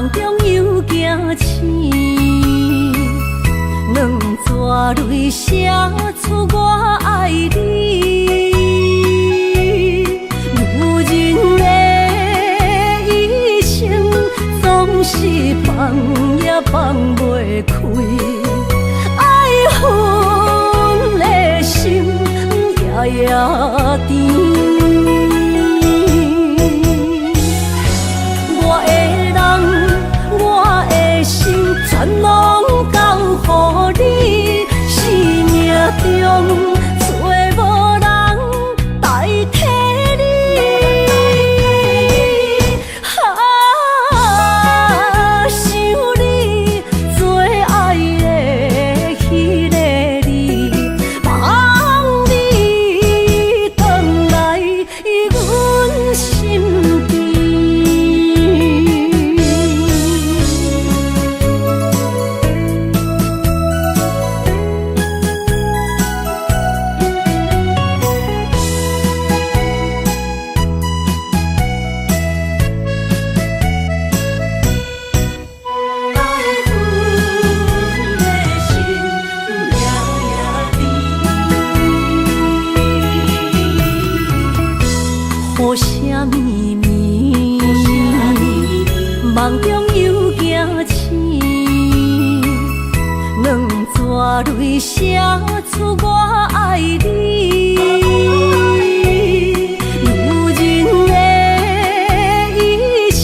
梦中又惊醒，两纸泪写出我爱你。女人的一生总是放也放袂开，爱恨的心夜夜甜。全拢交予你，生命中找无人代替你。想你做爱的迄个你，望你回来阮身边。雨声绵绵，梦中又惊醒，两纸泪写出我爱你。女人的一生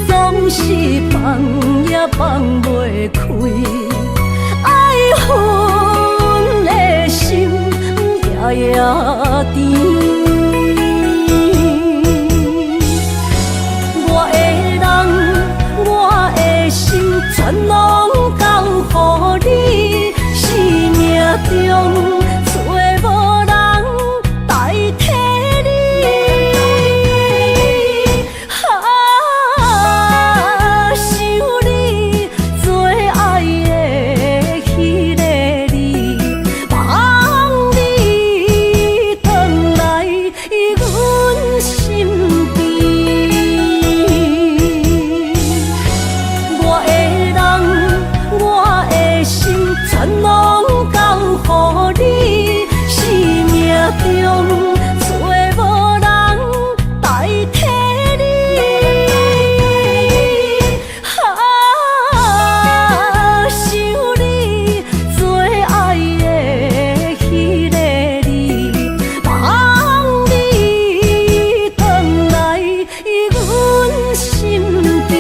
总是放也放袂开，爱恨的心夜夜甜。全拢交予你，生命中找无人代替你。想你做爱的迄个你，望你回来阮身边。全拢交予你，生命中找无人代替你。想你做爱的迄个你，望你回来阮身边。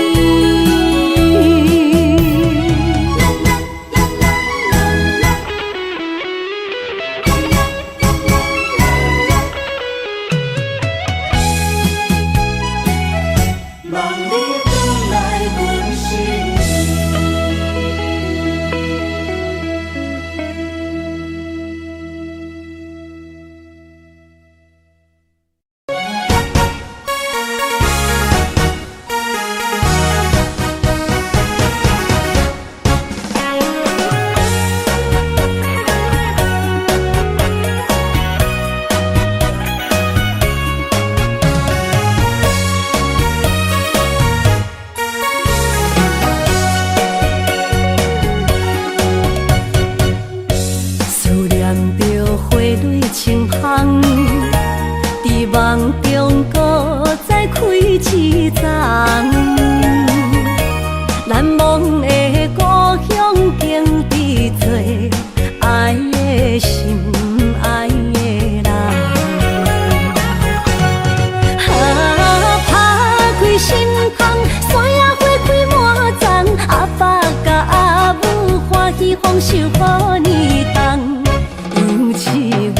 清香，伫梦中搁再开一丛，难忘的故乡经伫做爱的心，爱的人。打开心窗，山野花开满丛，阿爸甲阿母欢喜丰收好年冬。尤其阮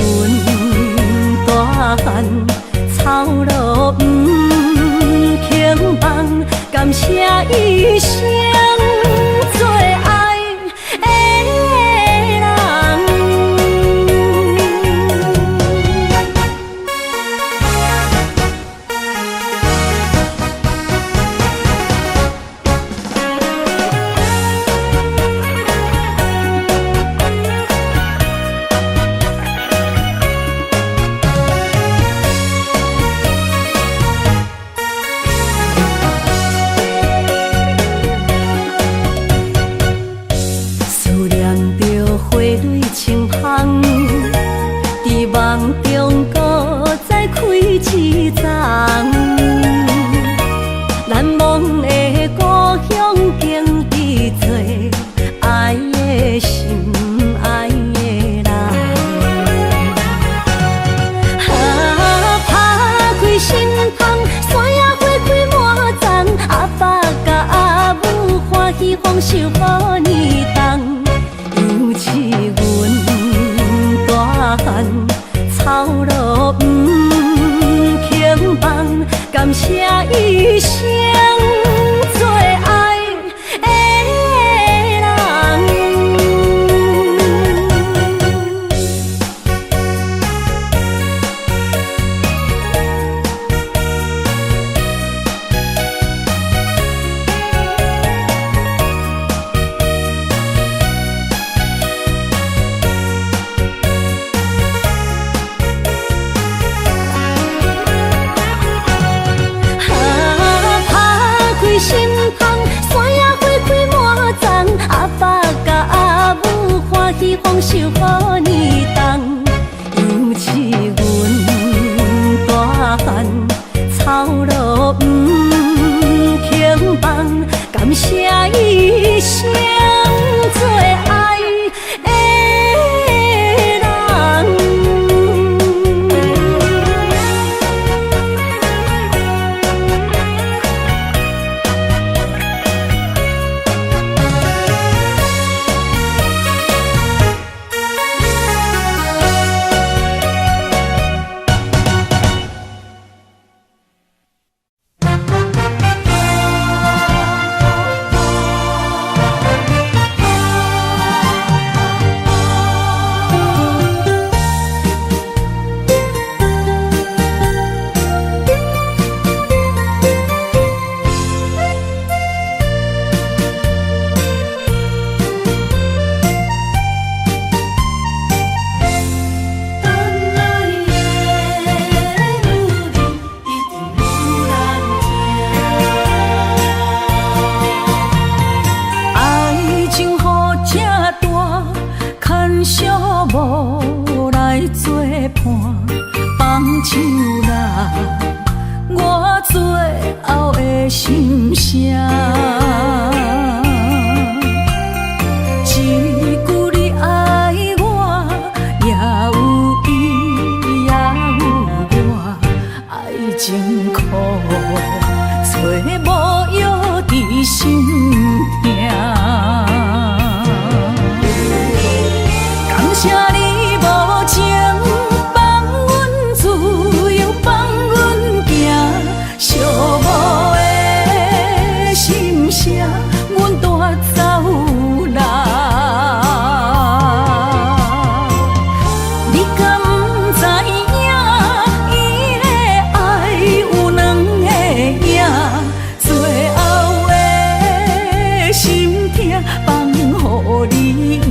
大汉草路不轻放，感谢一生做爱的人。梦中搁再开一丛，难忘的故乡经历做爱的心爱的人。打开心窗，山野花开满丛，阿爸甲阿母欢喜丰收好年冬，尤其阮大汉草路轻放，感谢一生做爱的人。心窗，山野花开满丛，阿爸甲阿母欢喜丰收好年冬，尤其阮大汉草路轻放，感谢一生做爱的人。无来作伴，放手啦，我最后的心声。一句你爱我，也有伊，也有我，爱情苦，找无药伫心痛。感谢你无情放阮自由，放阮行，寂寞的心声，阮带走啦。你敢不知影，伊的爱有两个影，最后的心痛放予你赢。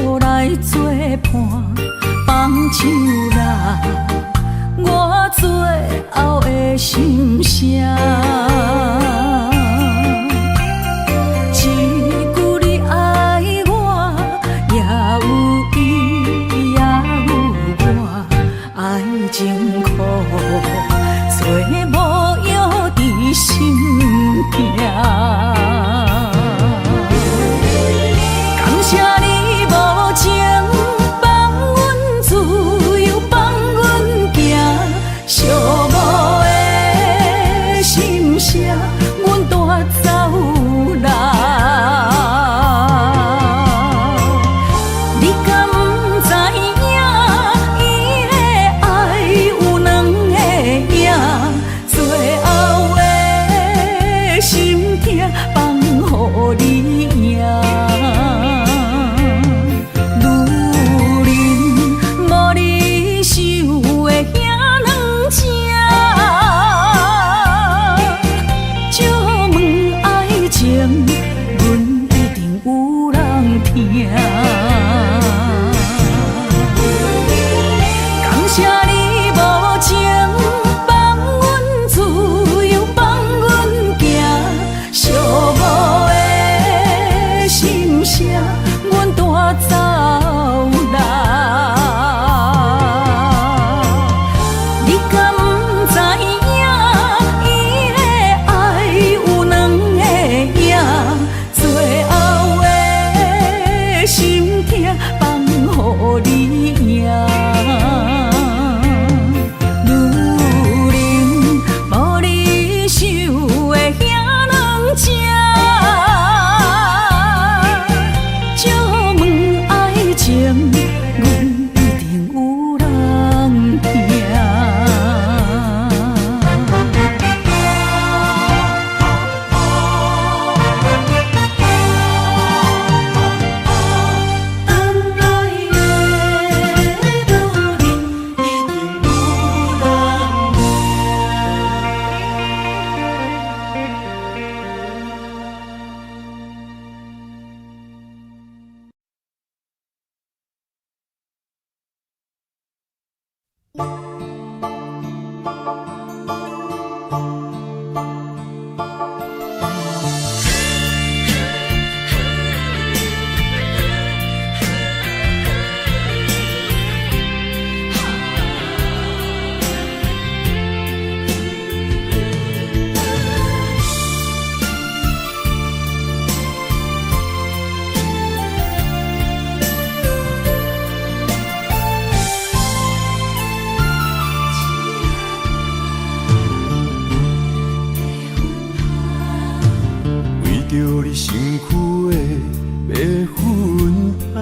无来作伴，放手啦，我最后的心声。一句你爱我，也有伊，也有我，爱情苦，做无药伫心痛。谢你无情放阮自由，放阮行，寂你身躯的要分香，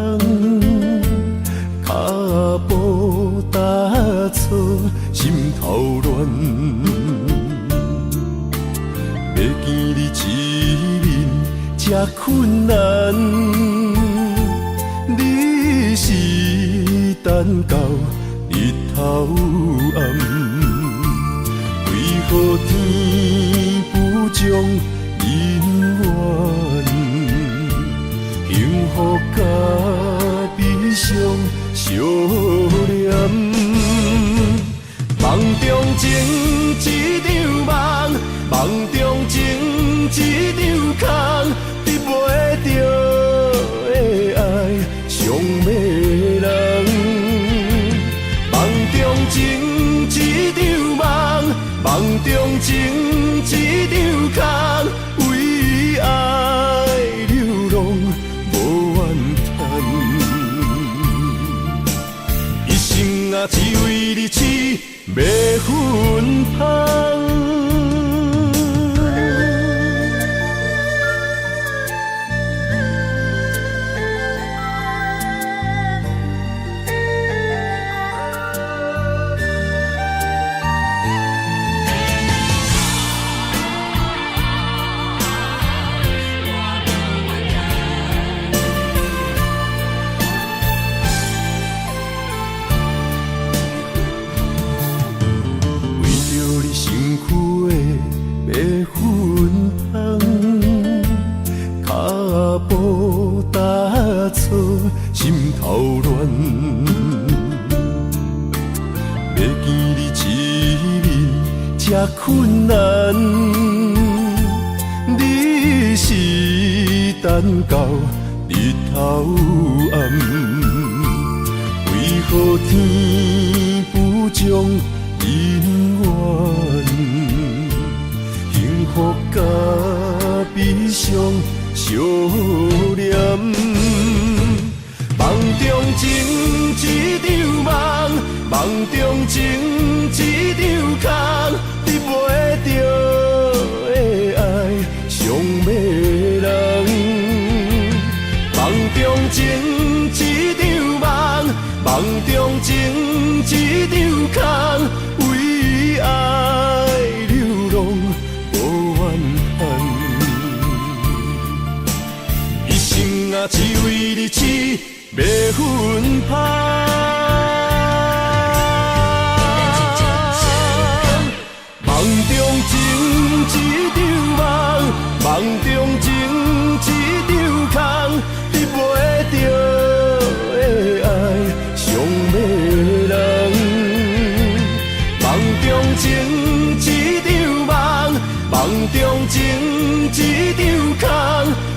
脚步踏错，心头乱。要见你一面这困难，你是等到日头暗，为何天不将姻缘，幸福甲悲伤相连？梦中情一场梦，梦中情一场空，得袂着的爱上迷人。梦中情一场梦，梦中情一场空，为爱流浪无怨叹，一生啊只为你痴，要分香。心头乱，要见你一面这困难，你是等到日头暗，为何天不将姻缘，幸福甲悲伤相连？梦中情一场梦，梦中情一场空，得袂着的爱上迷人。梦中情一场梦，梦中情一场空，为爱流浪无怨叹，一生啊只为你痴，要分香。梦中情一场梦，梦中情一场空，得袂着的爱上迷人。梦中情一场梦，梦中情一场空，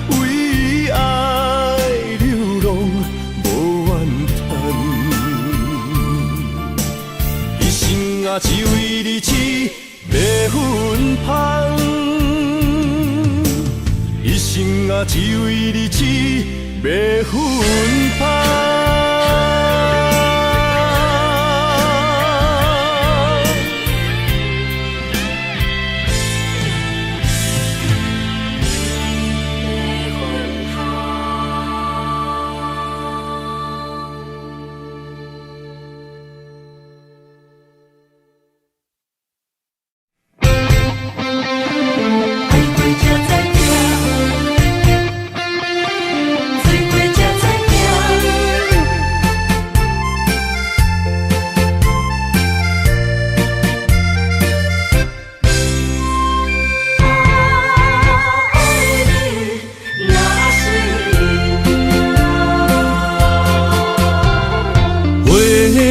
为爱流浪无怨叹，一生啊只为你痴，要分香。一生啊只为你痴，要分香。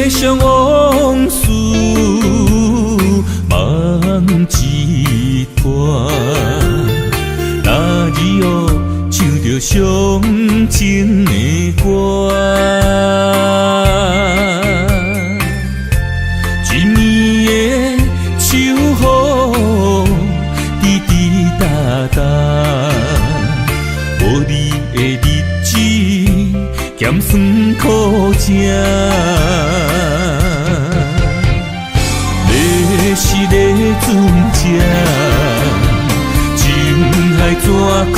想往事梦一段，那日哦唱着伤情的歌，一年的秋雨滴滴答答，无你的日子咸酸苦涩。是个船只，情海怎可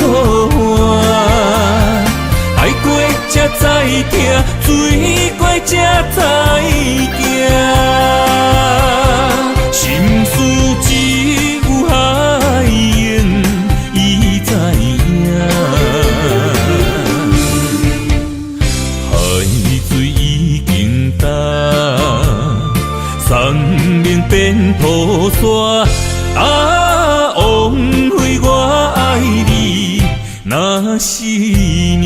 听，水怪才知行。心事只有海燕伊知影，海水已经干，山明变土沙。枉费我爱你那是命。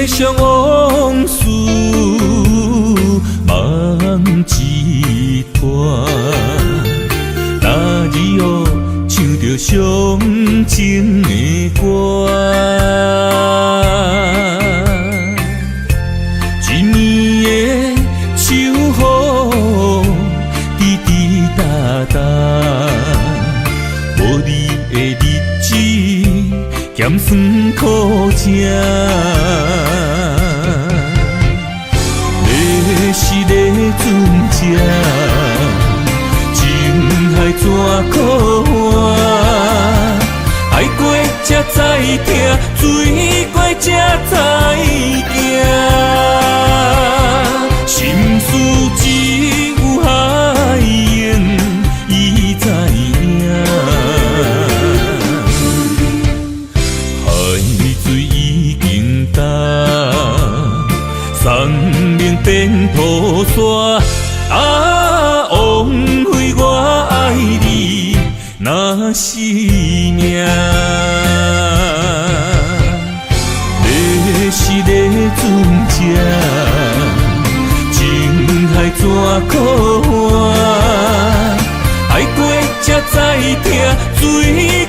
想往事梦一段，那日哦唱着伤情的歌，一年的秋雨滴滴答答，无你的日子咸酸苦涩。是咧船只，情海怎可换？爱过才知听，水过才知行。心事只有海燕伊知影，海水已经干。山明变土沙，枉费我爱你那是命。要是咧船只，情海怎可换？爱过才知听，水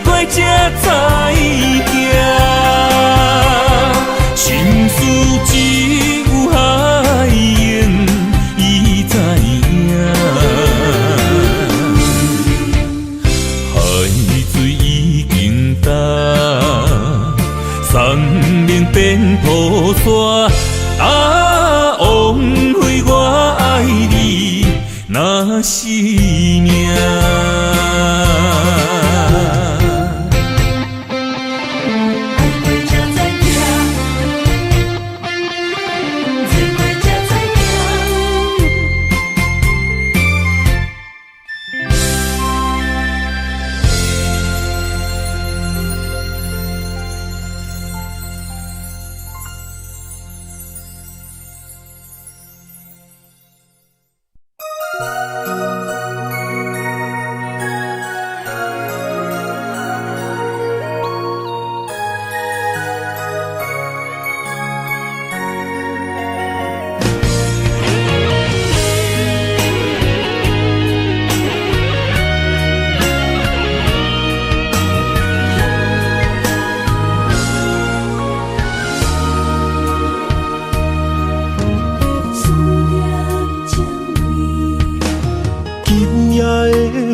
过才知行。心事只有海燕伊知影，海水已经干，山明变土沙。枉费我爱你那是命。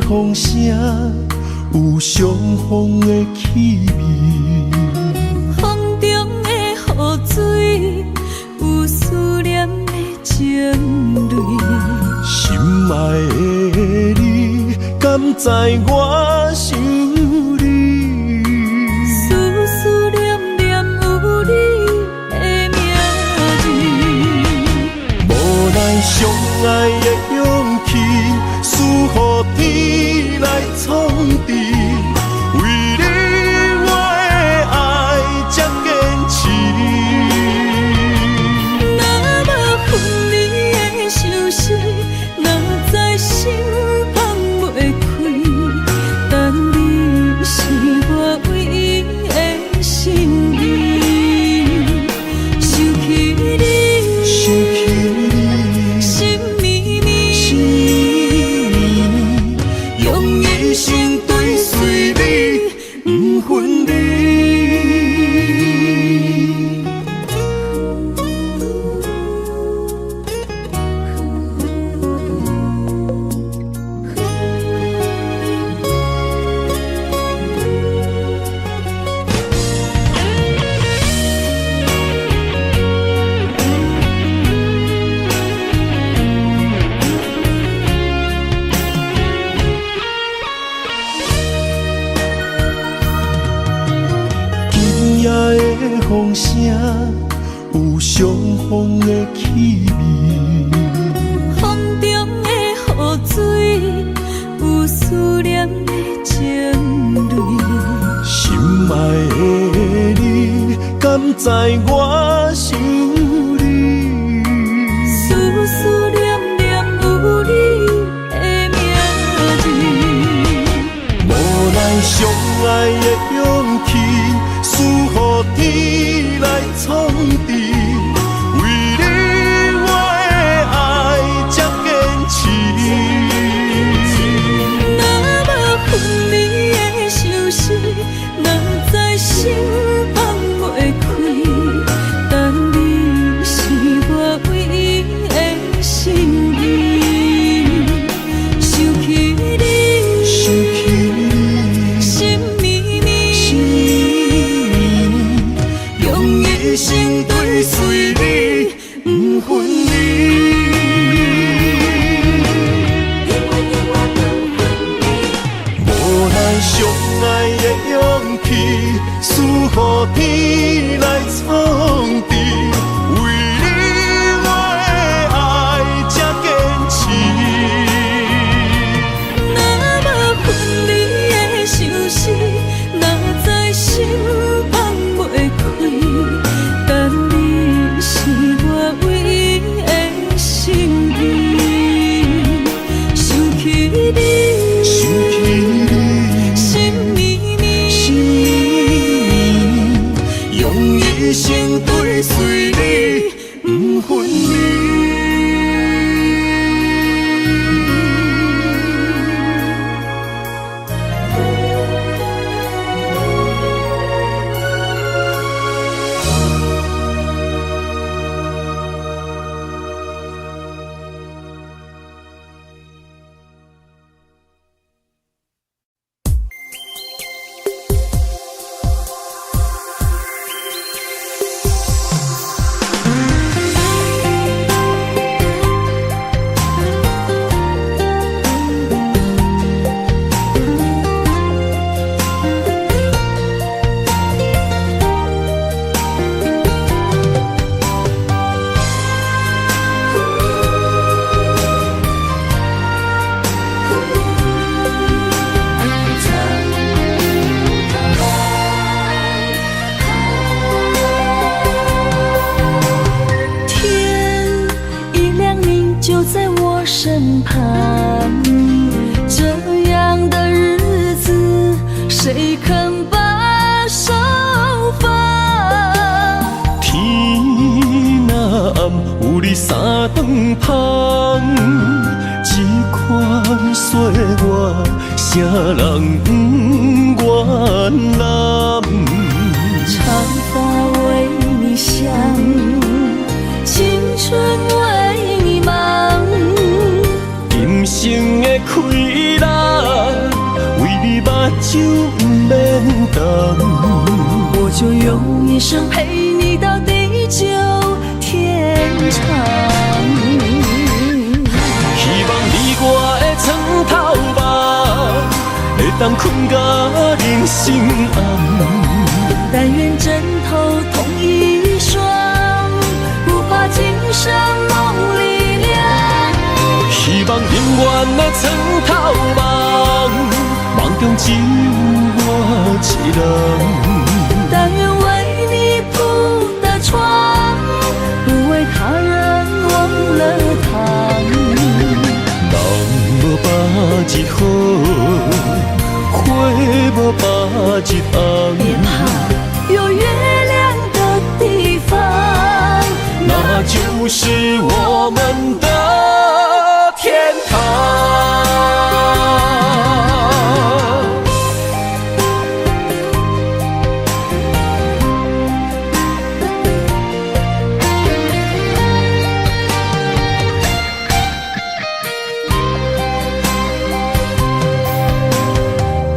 风声有相逢的气味，风中的雨水有思念的情泪。心爱的你，敢知我想你？思念念有你的名字，无奈相爱的勇气，输予天来创治。为你我的爱才坚持。若无分离的相思，哪知心放袂开？相逢的气味。风中的雨水，有思念的情泪。心爱的你，敢知我想你？思思念念有你的名字。无奈相爱的勇气，输予天来创治。为你我的爱才坚持。若无分离的相思，若在心放袂开。但你是我唯一的心意，想起你，心绵绵，用一生追随你，不分离。无奈相爱的勇气，输予天来创治。为你我的爱才坚持。若无分离的相思，若在心放袂开。但你是我唯一的心意，想起你，心绵绵，用一生追随你，不分离。身旁，这样的日子谁肯把手放？天若暗，有你三顿香，这款岁月，啥人不愿揽？长发为你香，青春为你忙。今生的快乐，为你目睭不免干。我就用一生陪你到地久天长。希望你我的床头梦，会当困甲人心暗。但愿枕头同一双，无法今生梦里凉。希望永远的床头梦，梦中只有我一人。但愿为你铺的床，不为他人忘了躺。人无把日好，花无把日红。别怕，有月亮的地方，那就是我们的天堂。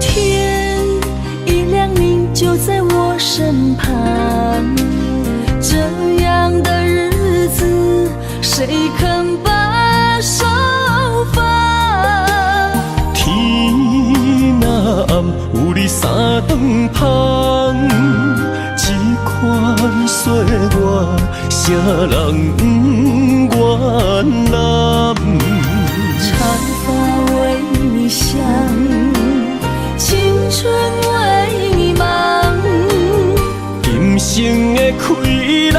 天一亮你就在我身旁，这样的日子谁这人不愿揽。长发为你香，青春为你忙。今生的快乐，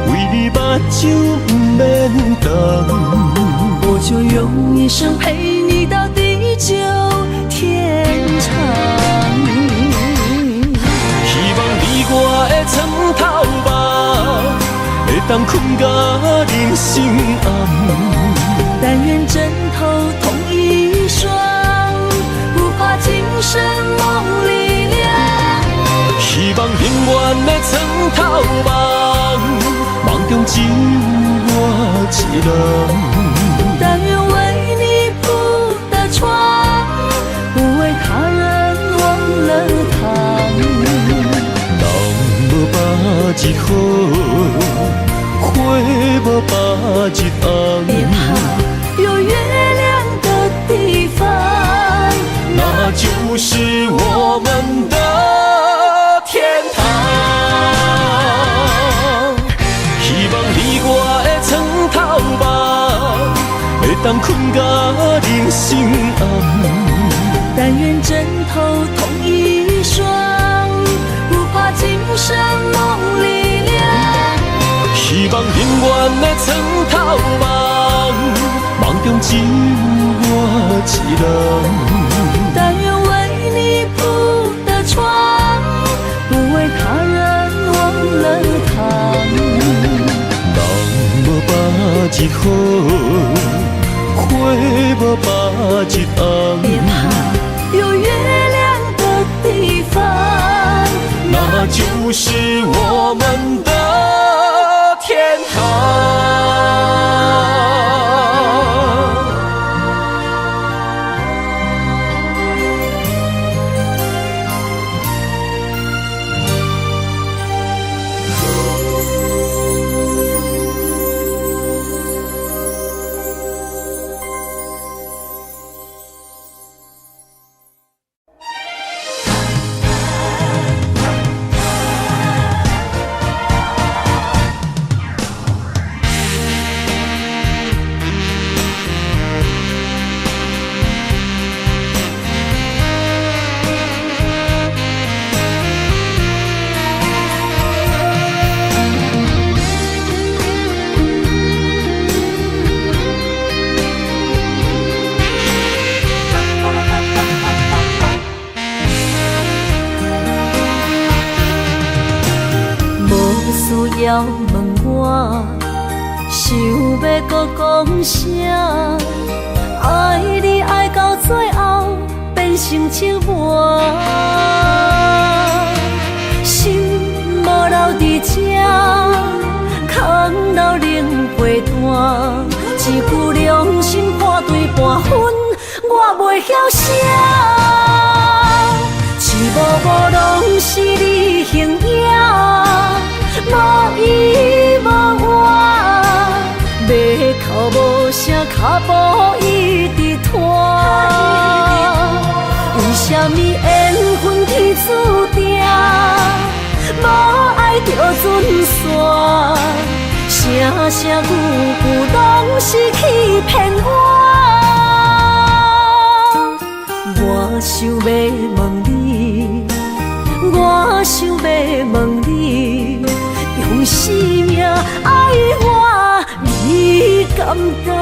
为你目睭不免重。我就用一生陪你到地久天长。希望你我的床头梦，会当困到人生暗。但愿枕头同一双，不怕今生梦里凉。希望永远的床头梦，梦中只有我一人。但愿为你铺的床，不为他人忘了躺。人无百日好，花无百日红。别怕有月亮的地方，那就是我们的天堂。希望你我的床头梦，会当困到人生暗。但愿枕头同一双，不怕今生梦里凉。希望永远的床头梦，梦中只有我一人。但愿为你铺的床，不为他人忘了躺。人无百日好，花无百日红。别怕有月亮的地方，那就是我们的天堂。要问我，想要搁讲啥？爱你爱到最后变成寂寞，心无留伫这，空留冷陪单。一句良心半对半分，我袂晓写。一幕幕拢是你形影。无依无我，要哭无声，脚步一直拖。为什么缘分天注定，无爱就准线？声声句句拢是欺骗我。我想要问你，我想要问你。用生命爱我，你敢当？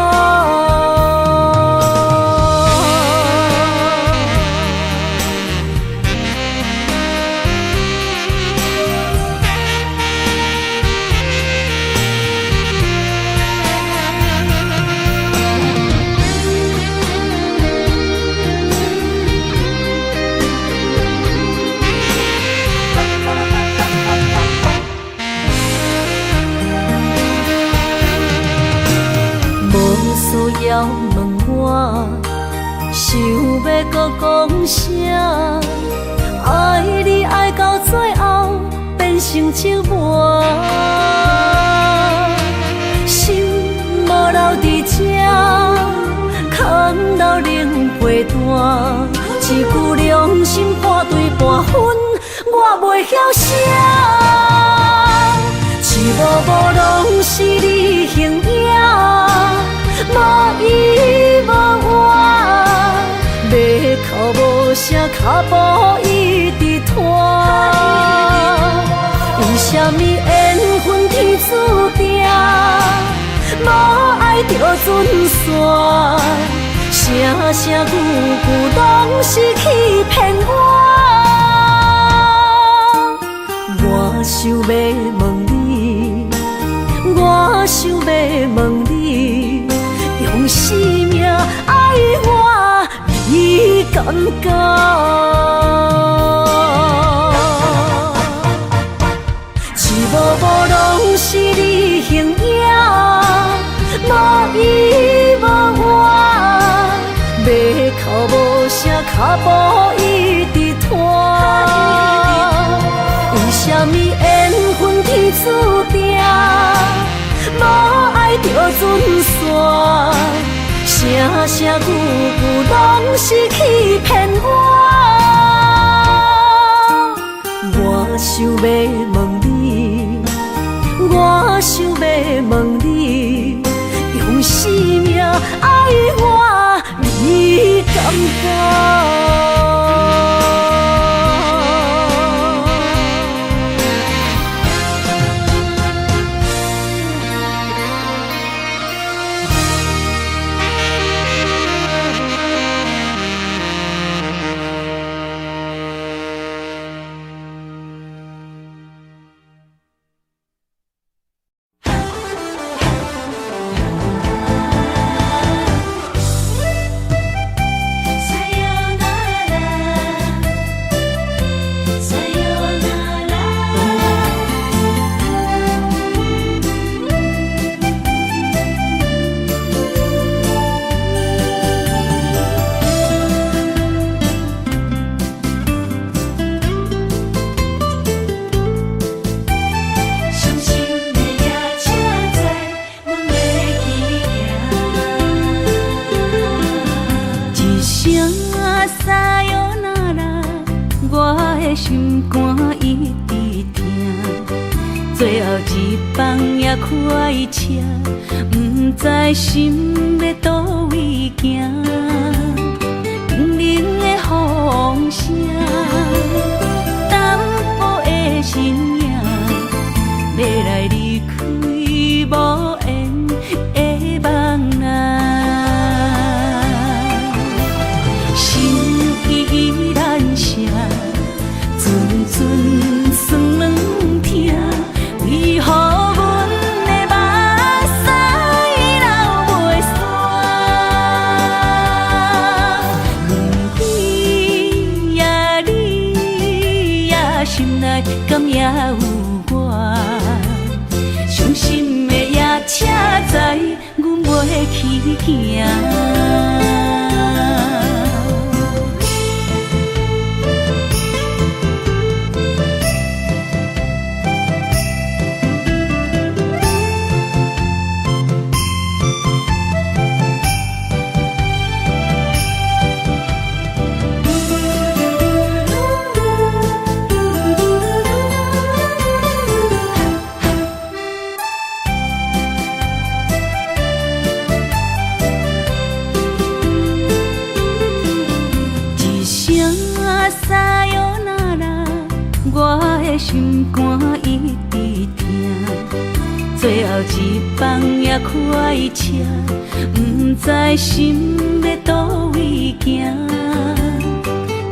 要问我，想要搁讲啥？爱你爱到最后变成寂寞，心无留伫这，空留冷陪单。一句良心半对半分，我袂晓写。一幕幕拢是你形影，无依无我，要哭无声，脚步一直拖。为什么缘分天注定，无爱就准线？声声句句拢是欺骗我。我想要问你，我想要问你，用生命爱我，你敢讲？一幕幕拢是你形影，无依无我，要哭无声，脚步一直拖。为什么缘分天注定，无爱就准线？声声句句拢是欺骗我。我想要问你，我想要问你，用生命爱我，你敢讲？心肝一直疼，最后一放也开车，不知心要倒位行。冷冷的风声，淡薄的身影，要来离开无缘的梦啊。心依然舍。阵酸软疼，为何阮的目屎流袂煞？问你呀你呀，心内敢也有我？伤心的夜车载，阮袂去行。心肝一直疼，最后一放也开车，不知心要倒位行。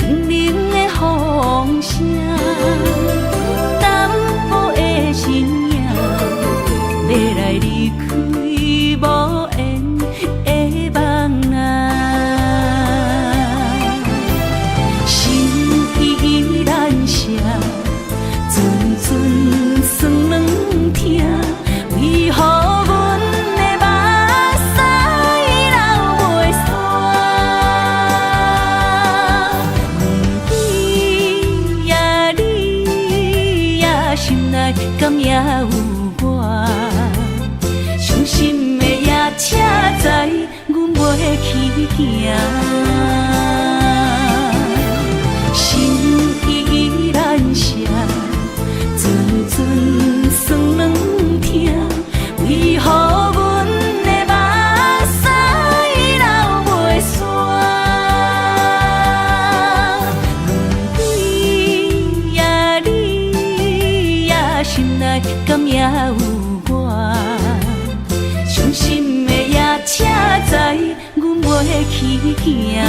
冷冷的风声，淡薄的身影，要来离开无缘的梦啊。心依然舍。阵阵酸软疼，为何阮的目屎流袂煞？问你呀你呀，心内敢也有我？伤心的夜车载，阮袂去行。心依然舍。阵阵酸软疼，行。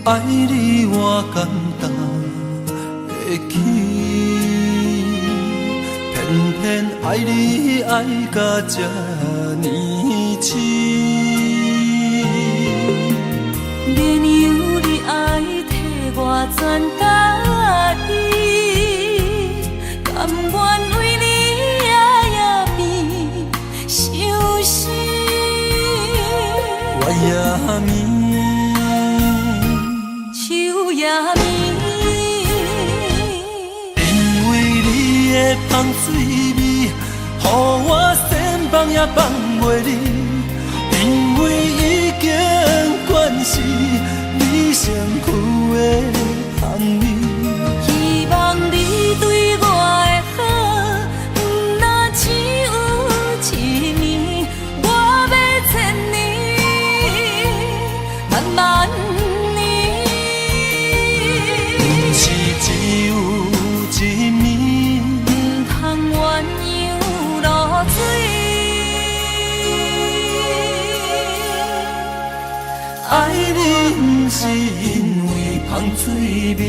爱你我简单会起，偏偏爱你爱到这呢痴。绵油你爱替我全家己，甘愿为你夜夜变伤心。我也眠。因为你的香水味，予我千放也放袂离。因为已经惯是你身躯的香味。希望你对我的好，不若只有一年，我要千年，慢慢。只有一面，不通鸳鸯落水。爱你不是因为香水味。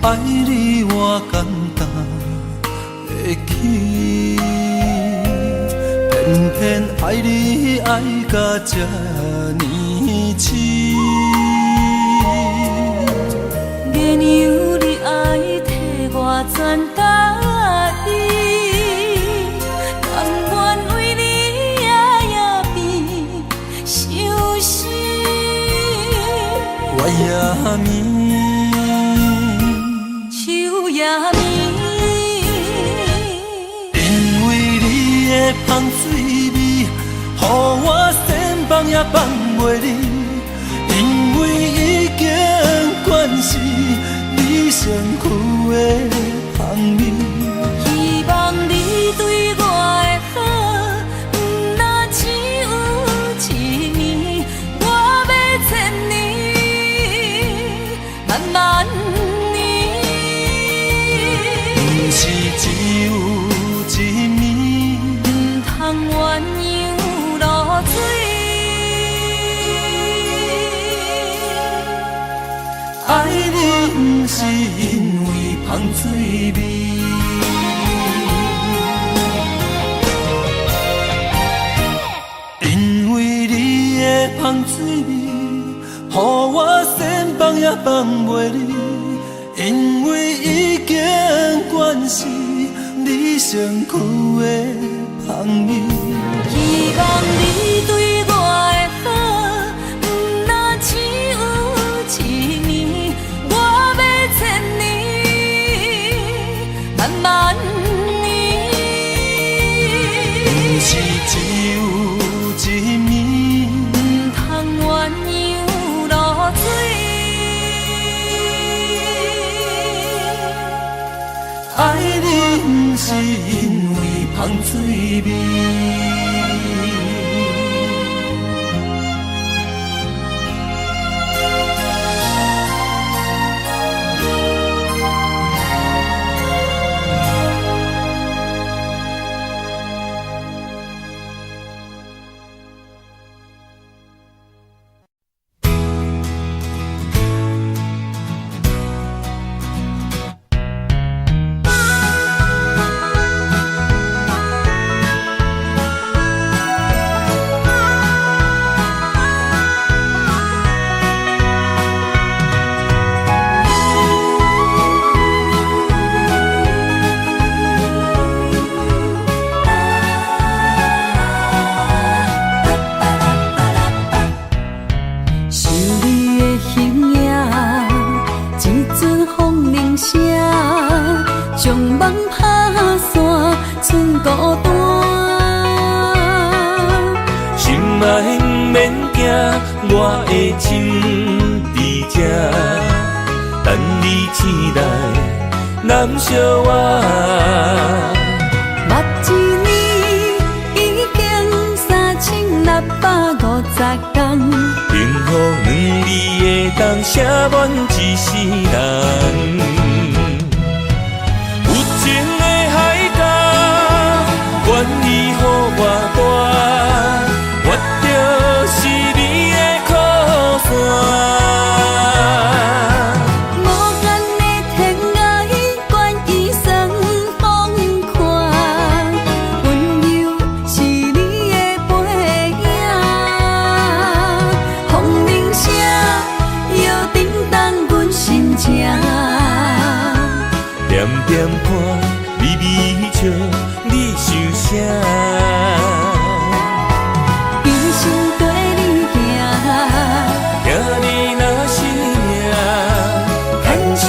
爱你我简单会起，偏偏爱你爱到这呢痴。绵油你爱替我全家己，甘愿为你夜夜变伤心。我也眠。因为你的香水味，予我千放也放袂离。因为已经惯是你身躯的香味。希望你对我的好，不若只有一年，我要千年，慢慢。是只有一面，不通鸳鸯落水。爱你不是因为香水味。因为你的香水味，予我千放也放袂离。因为已经惯是你身躯的香味。希望你对我的好，不若只有一年，我要千年，慢慢年。不是只有一面，不通鸳鸯落水。爱你不是因为香水味。我的心伫这，等你醒来，难相我。目一年已经3650天，幸福两字会当写满一世人。有情的海角，愿意予我跋，我就是你的靠山。无限的天涯，愿意算风看，温柔是你的背影。风铃声摇叮当阮心情，点点看，微微笑，你想啥？一生跟你行，行你若是命，牵手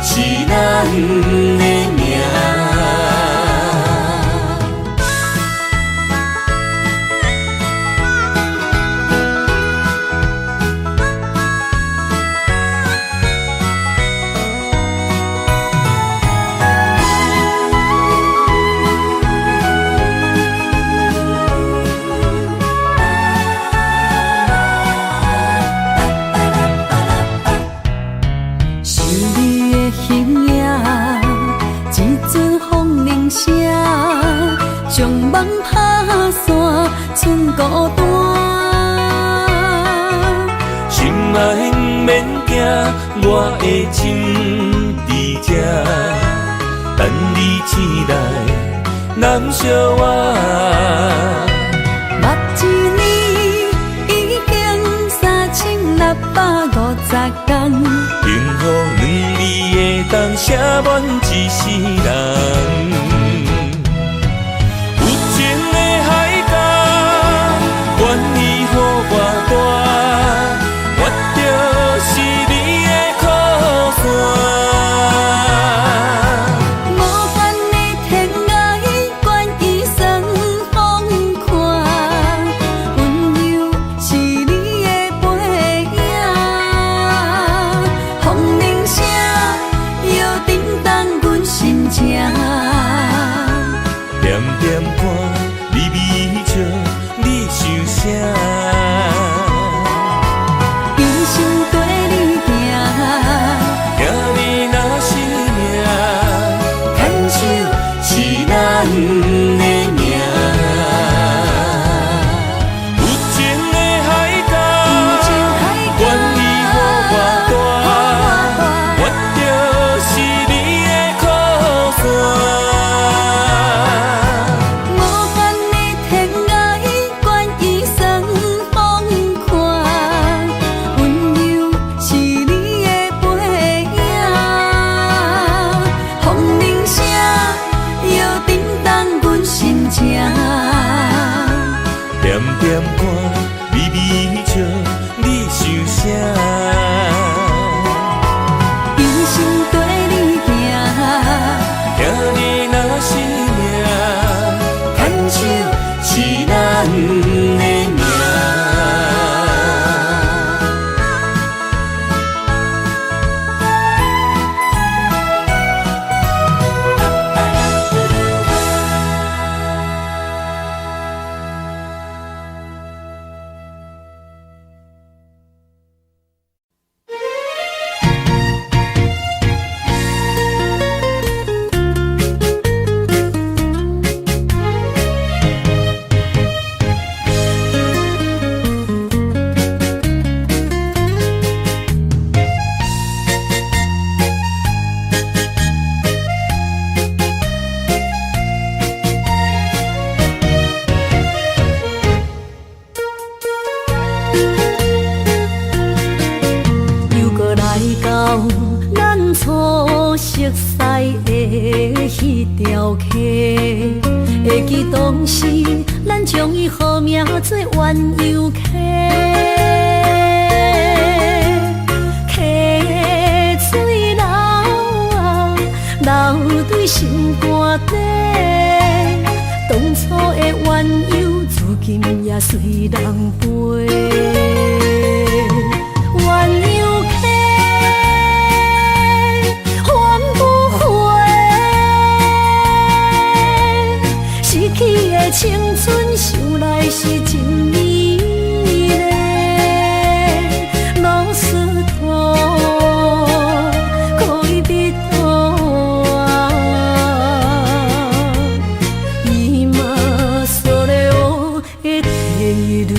是咱的命。想你的形影，一阵风铃声，将梦打散，剩孤单。心爱免惊，我的心伫这，等你醒来，难相我。目一年已经3650天，幸福两字会当写满一世人。有情的海角，愿意予我跋，我就是你的靠山。无限的天涯，愿意算风看，温柔是你的背影。风铃声摇叮当阮心情。迄条溪，会记当时咱将伊号名做鸳鸯溪。溪水流啊，流对心肝底。当初的鸳鸯，至今也随人陪。鸳鸯溪，翻不回，逝去的青春，想来是真美丽。老师徒，可以别途啊，伊嘛所了的地路。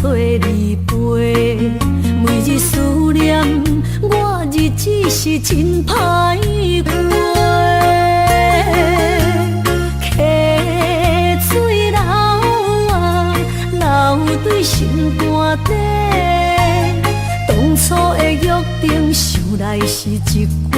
找你陪，每日思念，我日子是真歹过。溪水流啊，流对心肝底。当初的约定，想来是一句话。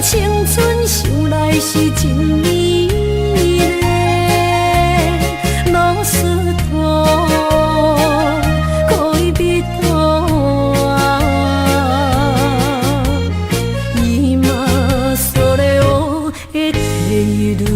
青春想来是真美丽，老师徒可以别途啊，伊嘛所了的地路。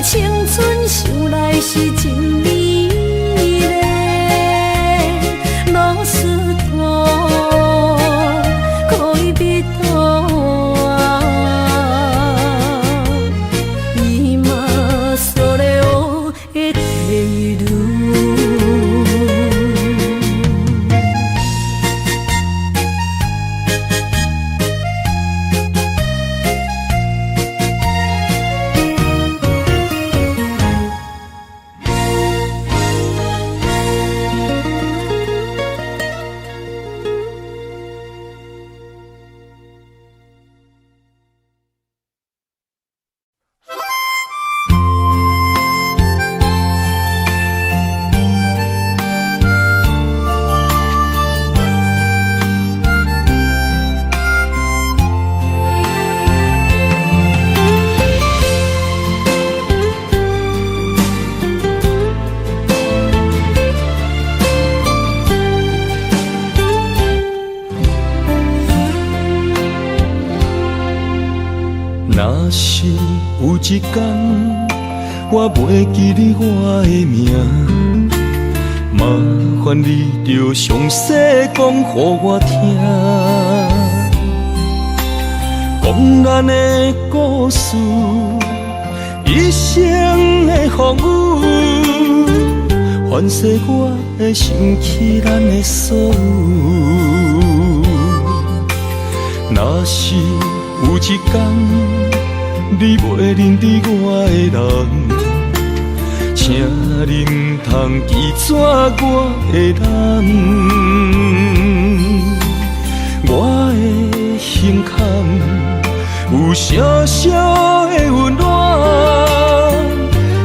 青春想来是真美丽，老师徒可以别途啊，伊嘛所了的地路。若是有一天我袂记你我的名，麻烦你着详细讲予我听，讲咱的故事，一生的风雨，反噬我会想起咱的所有。若是有一天你袂认得我的人，请你唔通记住我的人。我的心坎有小小的温暖，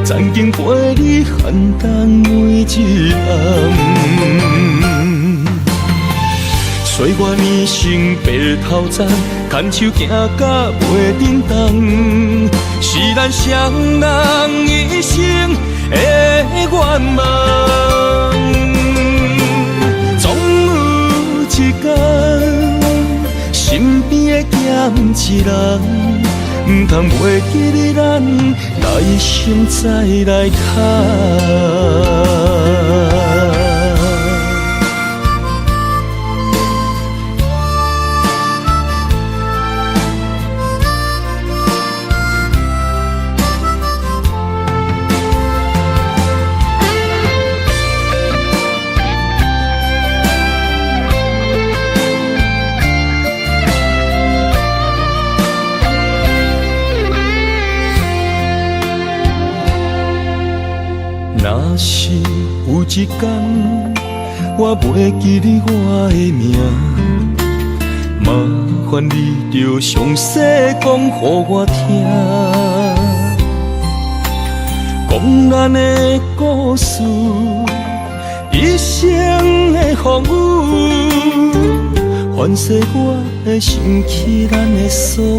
曾经陪你寒冬每一暗。岁月年成白头鬃，牵手行到袂振动，是咱双人一生的愿望。总有一天，身边会减一人，唔通袂记你咱来生再来谈。若是有一天我袂记你我的名，麻烦你着详细讲予我听，讲咱的故事，一生的风雨，反噬我的想起咱的所有。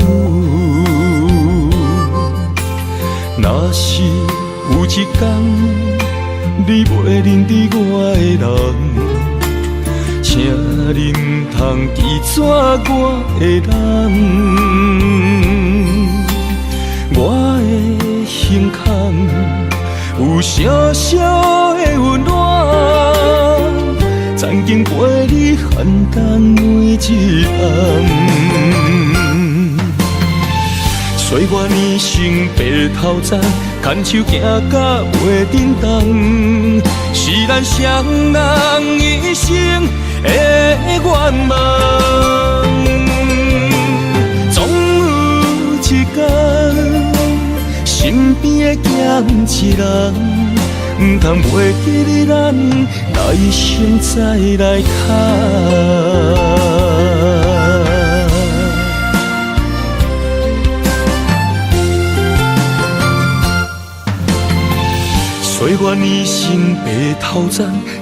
若是有一天你袂认得我的人，请你唔通记住我的人。我的胸腔有小小的温暖，曾经陪你寒冬每一暗。岁月年成白头鬃，牵手行到袂振动，是咱双人一生的愿望。总有一天，身边会减一人，唔通袂记你咱来生再来谈。岁月年成白头鬃，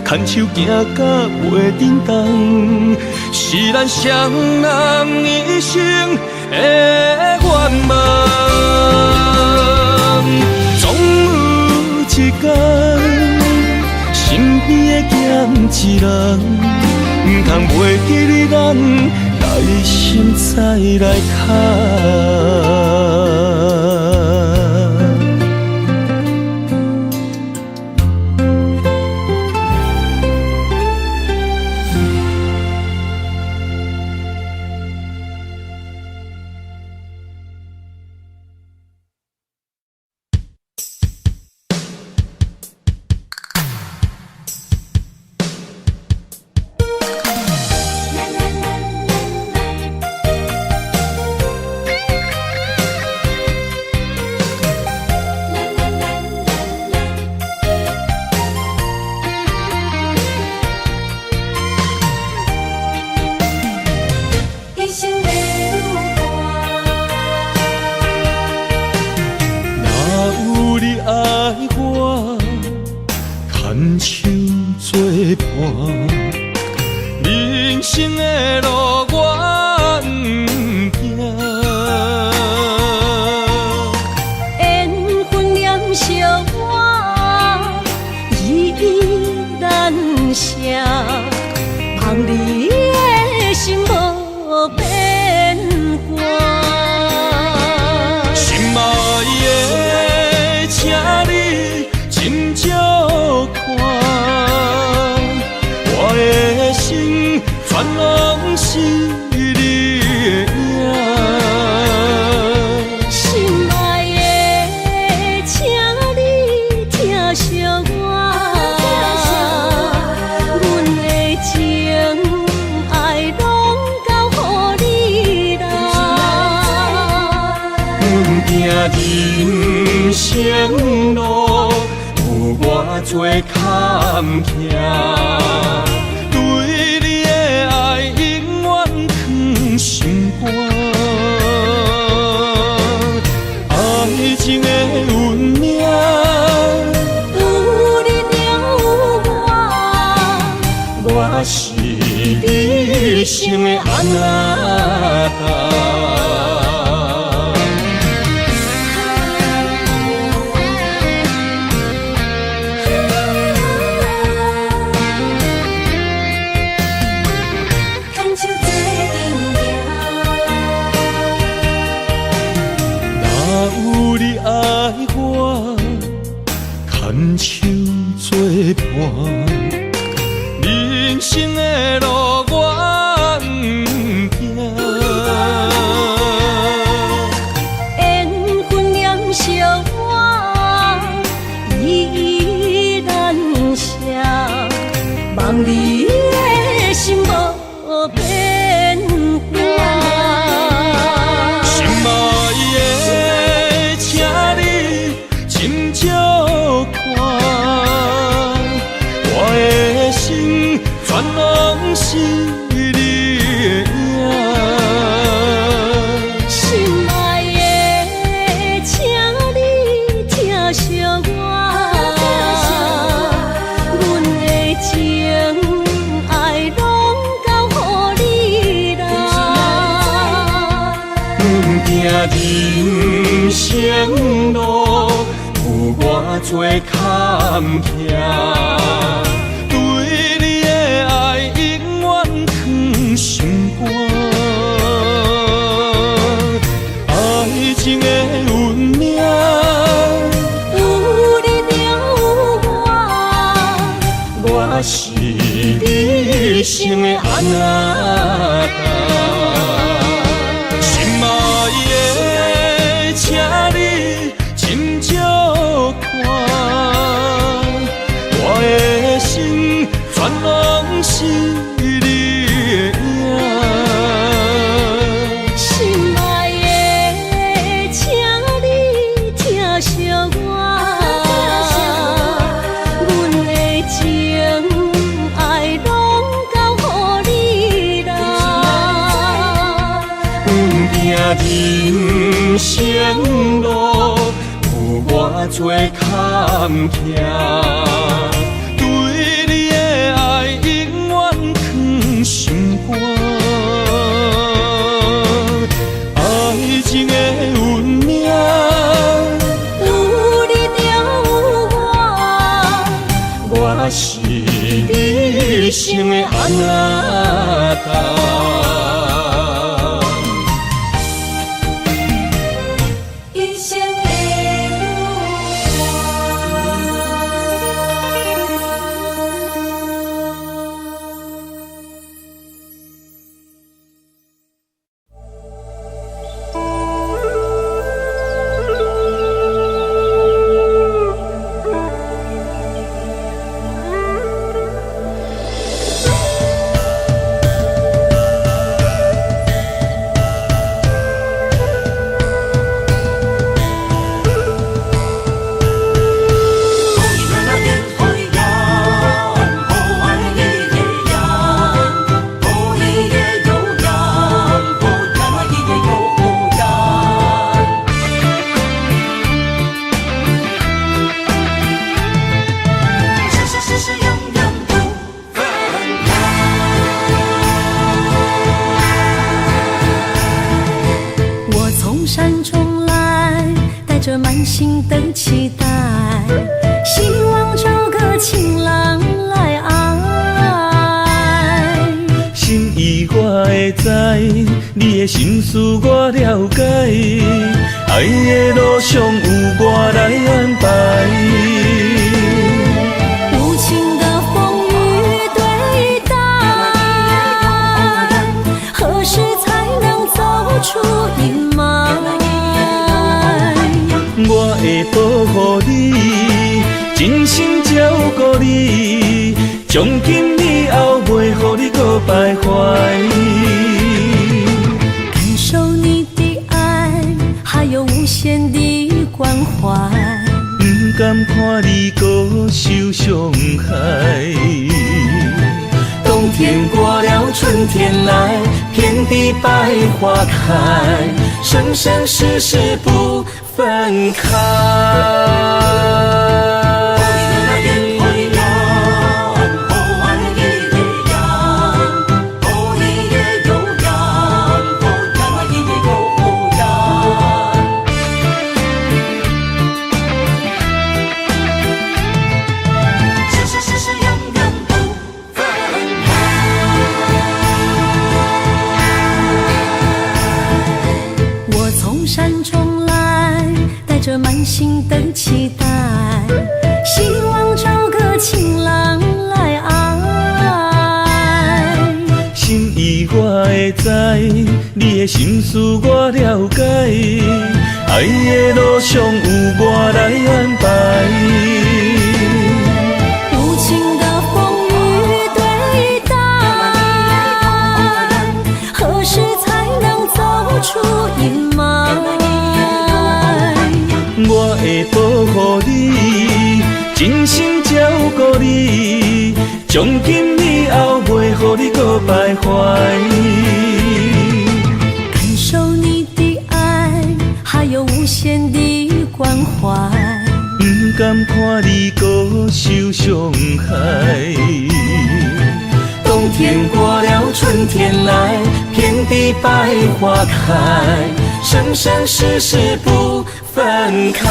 牵手行到袂振动，是咱双人一生的愿望。总有一天，身边会减一人，唔通袂记你咱来生再来谈。人生的路我不行，缘分念相我依依难舍，望你的心无变卦。心爱的，请你斟酌看，我的心全拢是你的影。心爱的，请你听惜我，阮的情爱拢交予你啦。行人生路有偌多坎坷，对你的爱永远藏心肝。爱情的运命我是你心的安那达。若有你爱我，牵手作伴，人生的路我不惊。缘分念相我，依然写，望你的心无变化。心爱的，请你斟酌看，我的心全拢是你的影。心爱的，请你疼惜我，阮的情爱拢交予你啦。阮行人生路，有我做坎坷，对你的爱永远藏心肝。爱情的运命，有你就有我，我是你心的安那达。心爱的，请你斟酌看，我的心全拢是你的影。心爱的，请你疼惜我，阮的情爱拢交予你啦。阮行人生路，有我做坎坷，对你的爱永远藏心肝。爱情的运命，有你就有我，我是你心的安那达。一生的山中来，带着满心的期待，希望找个情郎来爱。心意我会知，你的心思我了解，爱的路上有我来安排。无情的风雨对待，何时才能走出阴霾？我会保护你，真心照顾你，从今以后袂予你搁徘徊。感受你的爱，还有无限的关怀，不甘看你搁受伤害。冬天过了，春天来，遍地百花开，生生世世不分开。着满心的期待，希望找个情郎来爱。心意我会知，你的心思我了解，爱的路上有我来安排。无情的风雨对待，何时才能走出阴霾？我会保护你，真心照顾你，从今以后袂予你搁徘徊。感受你的爱，还有无限的关怀。不甘看你搁受伤害。冬天过了，春天来，遍地百花开，生生世世不分开。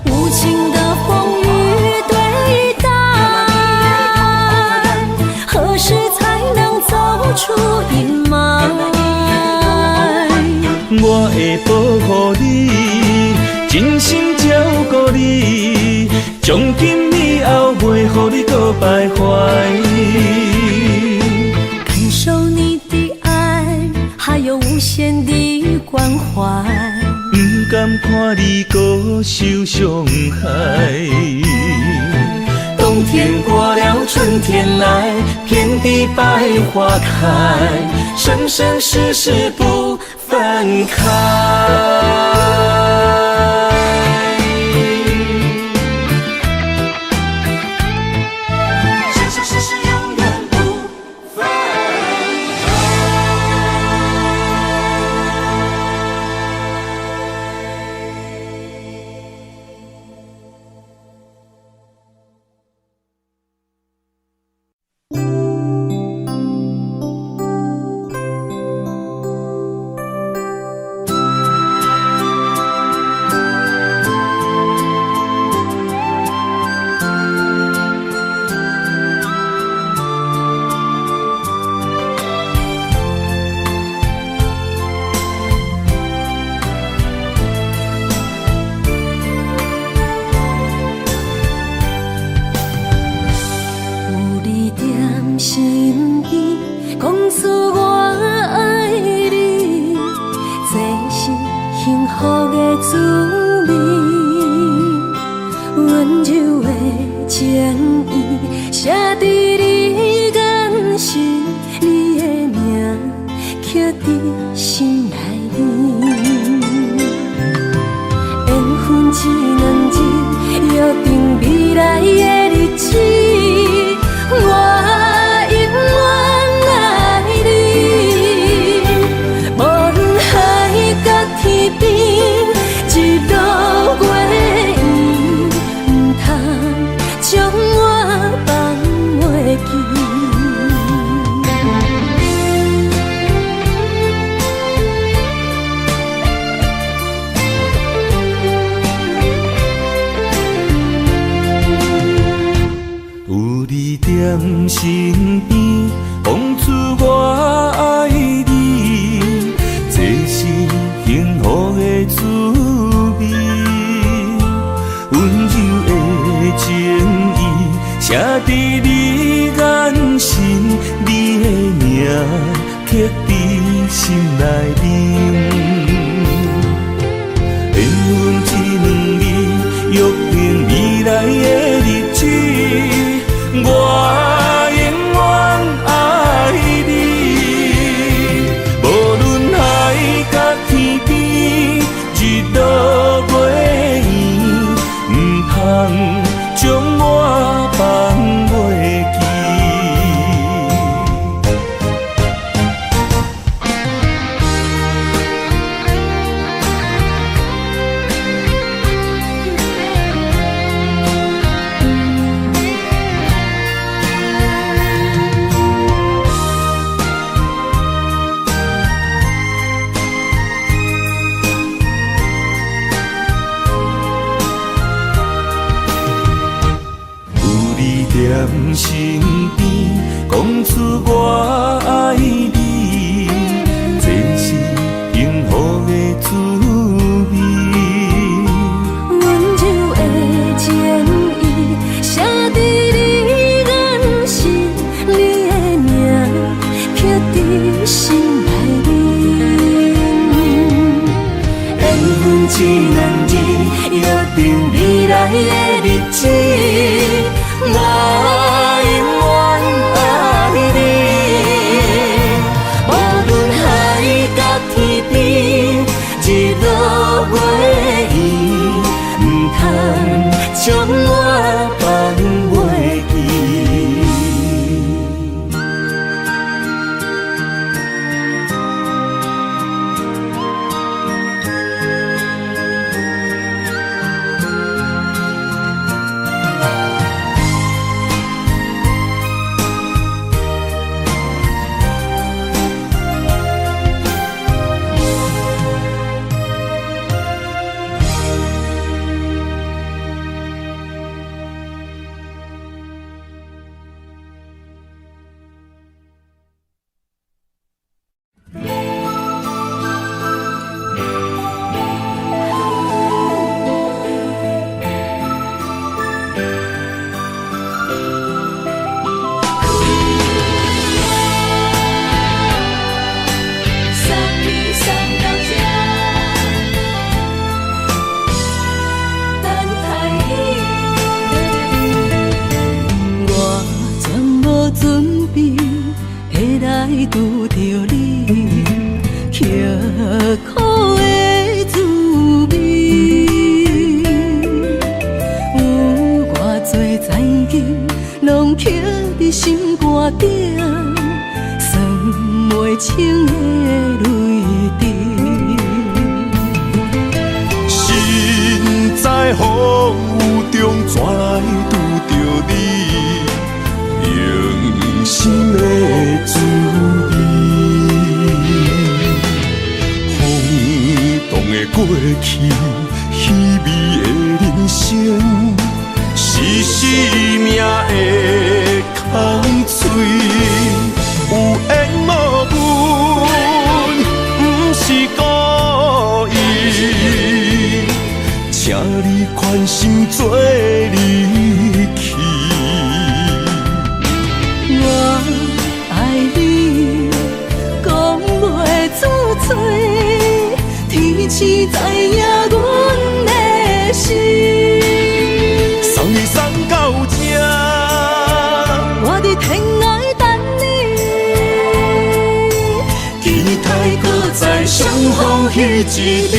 无情的风雨对待，何时才能走出阴霾？我会保护你，真心照顾你，从今以后袂予你搁徘徊。感受你的爱，还有无限的关怀。不甘看你搁受伤害。冬天过了，春天来，遍地百花开，生生世世不分开。生生世世永远不分开。心意讲出我爱你，这是幸福的滋味。温柔的情意写在你眼心，你的名刻在心内面。缘分只两人，约定未来的日子。我永远爱你，无论海角天边，一路过缘，不通将我放袂记。有你踮身边，讲出我爱你，这是幸福的滋味。温柔的情意写在你眼神，你的名刻在心内面。缘分只两字，约定未来的日子。我永远爱你，无论海角天边，日落月圆，不通将我放袂记。踮身边，讲出我爱你，这是幸福的滋一两日，约定未来的日子，我永远爱你。无论海角天边，日落月圆，唔通将我放袂记。拄着你，刻苦的滋味，有偌多情景，拢刻伫心肝顶，算袂清的泪滴。心在风雨中，怎来拄着你？用心的滋味，风动的过去，稀微的人生，是生命的空嘴，有缘无分，不是故意，请你宽心做离去。我爱你，讲袂出嘴，天赐知影阮的心。送你送到这，我伫天涯等你，期待搁再相逢彼一日。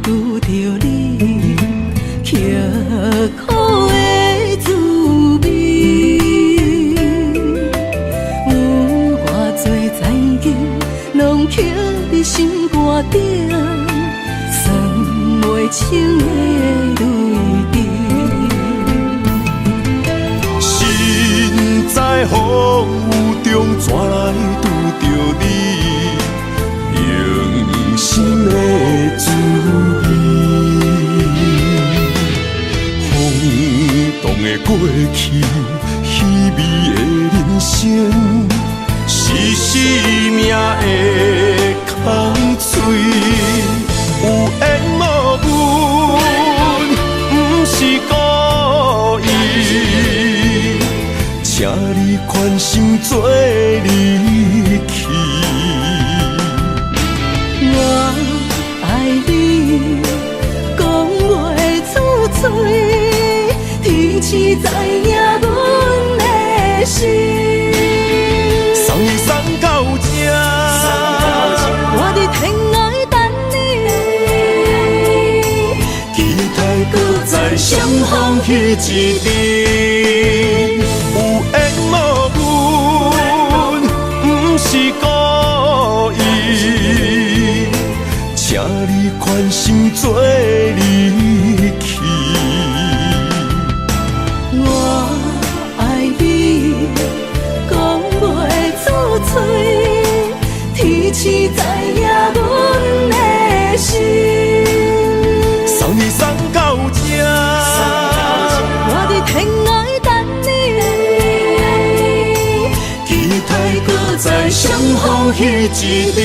拄着你，刻苦的滋味，有偌多情景，拢刻伫心肝顶，算袂清的泪滴。心在风雨中，怎来拄着你？用心的滋味，风动的过去，稀微的人生，是生命的空嘴，有缘无分，不是故意，请你宽心做离去。我爱你，讲袂出嘴，天赐知影阮的心。送你送到这，我伫天涯等你，期待搁再相逢彼一日。有缘无分，不是故意，请你宽心做离去。我爱你，讲袂出嘴， 天赐知影阮的心。风彼一日。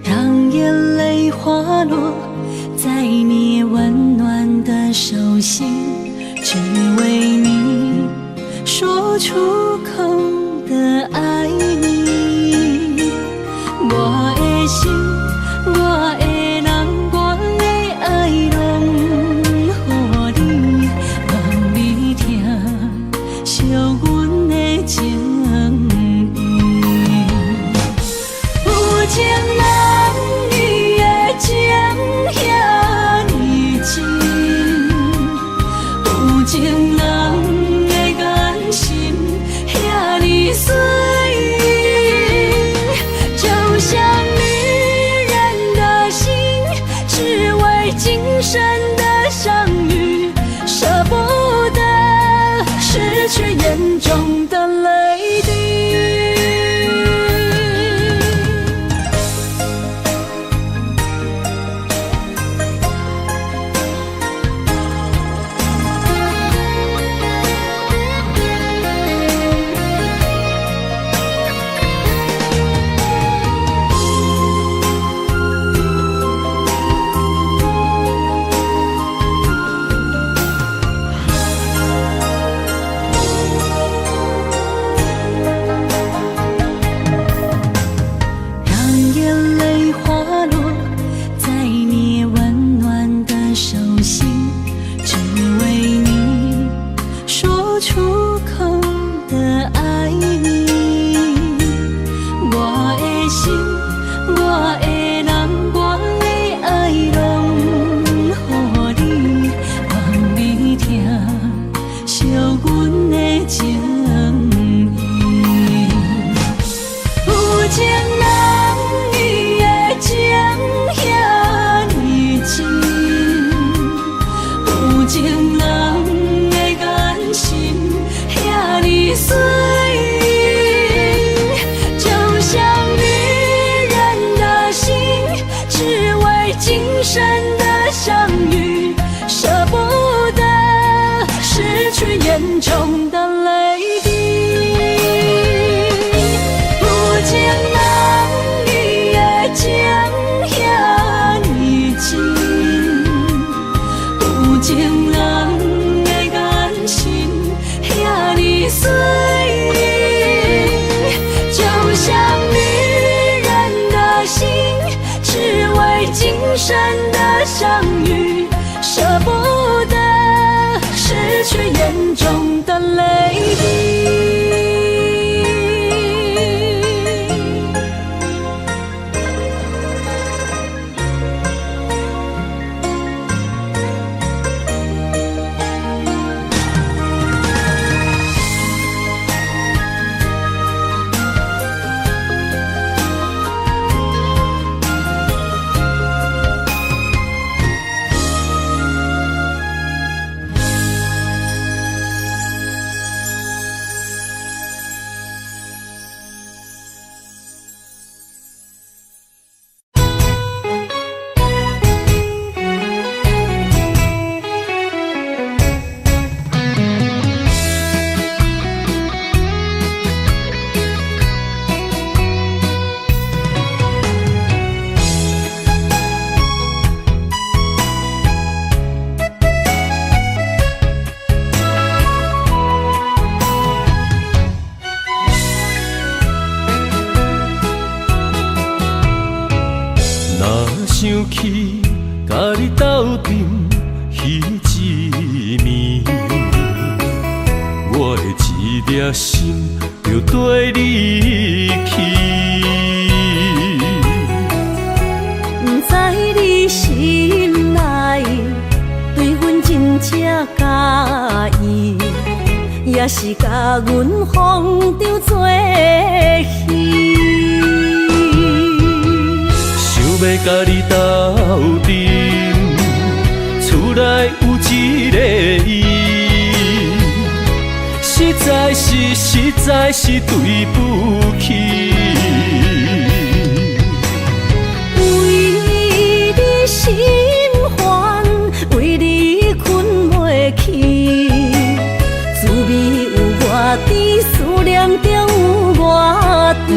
让眼泪滑落在你温暖的手心，只为你说出口的爱你。我的心，我的人，我的爱拢予你，望你听惜阮的情意。有情人你的情遐尼真，有情人的眼神遐尼水，就像女人的心，只为今生的相遇，舍不得失去眼中的泪滴。眼中的泪滴，有情人你的情遐尼真，有情人的眼神遐尼水，就像女人的心，只为今生的相遇，舍不得失去眼中的泪滴。去，甲你斗阵彼一暝，我的一粒心就跟你去。不知你心内对阮真正介意，也是甲阮风中做戏。想要甲你斗阵，厝内有一个伊，实在是对不起。为你心烦，为你困袂去，滋味有外甜，思念就有外甜。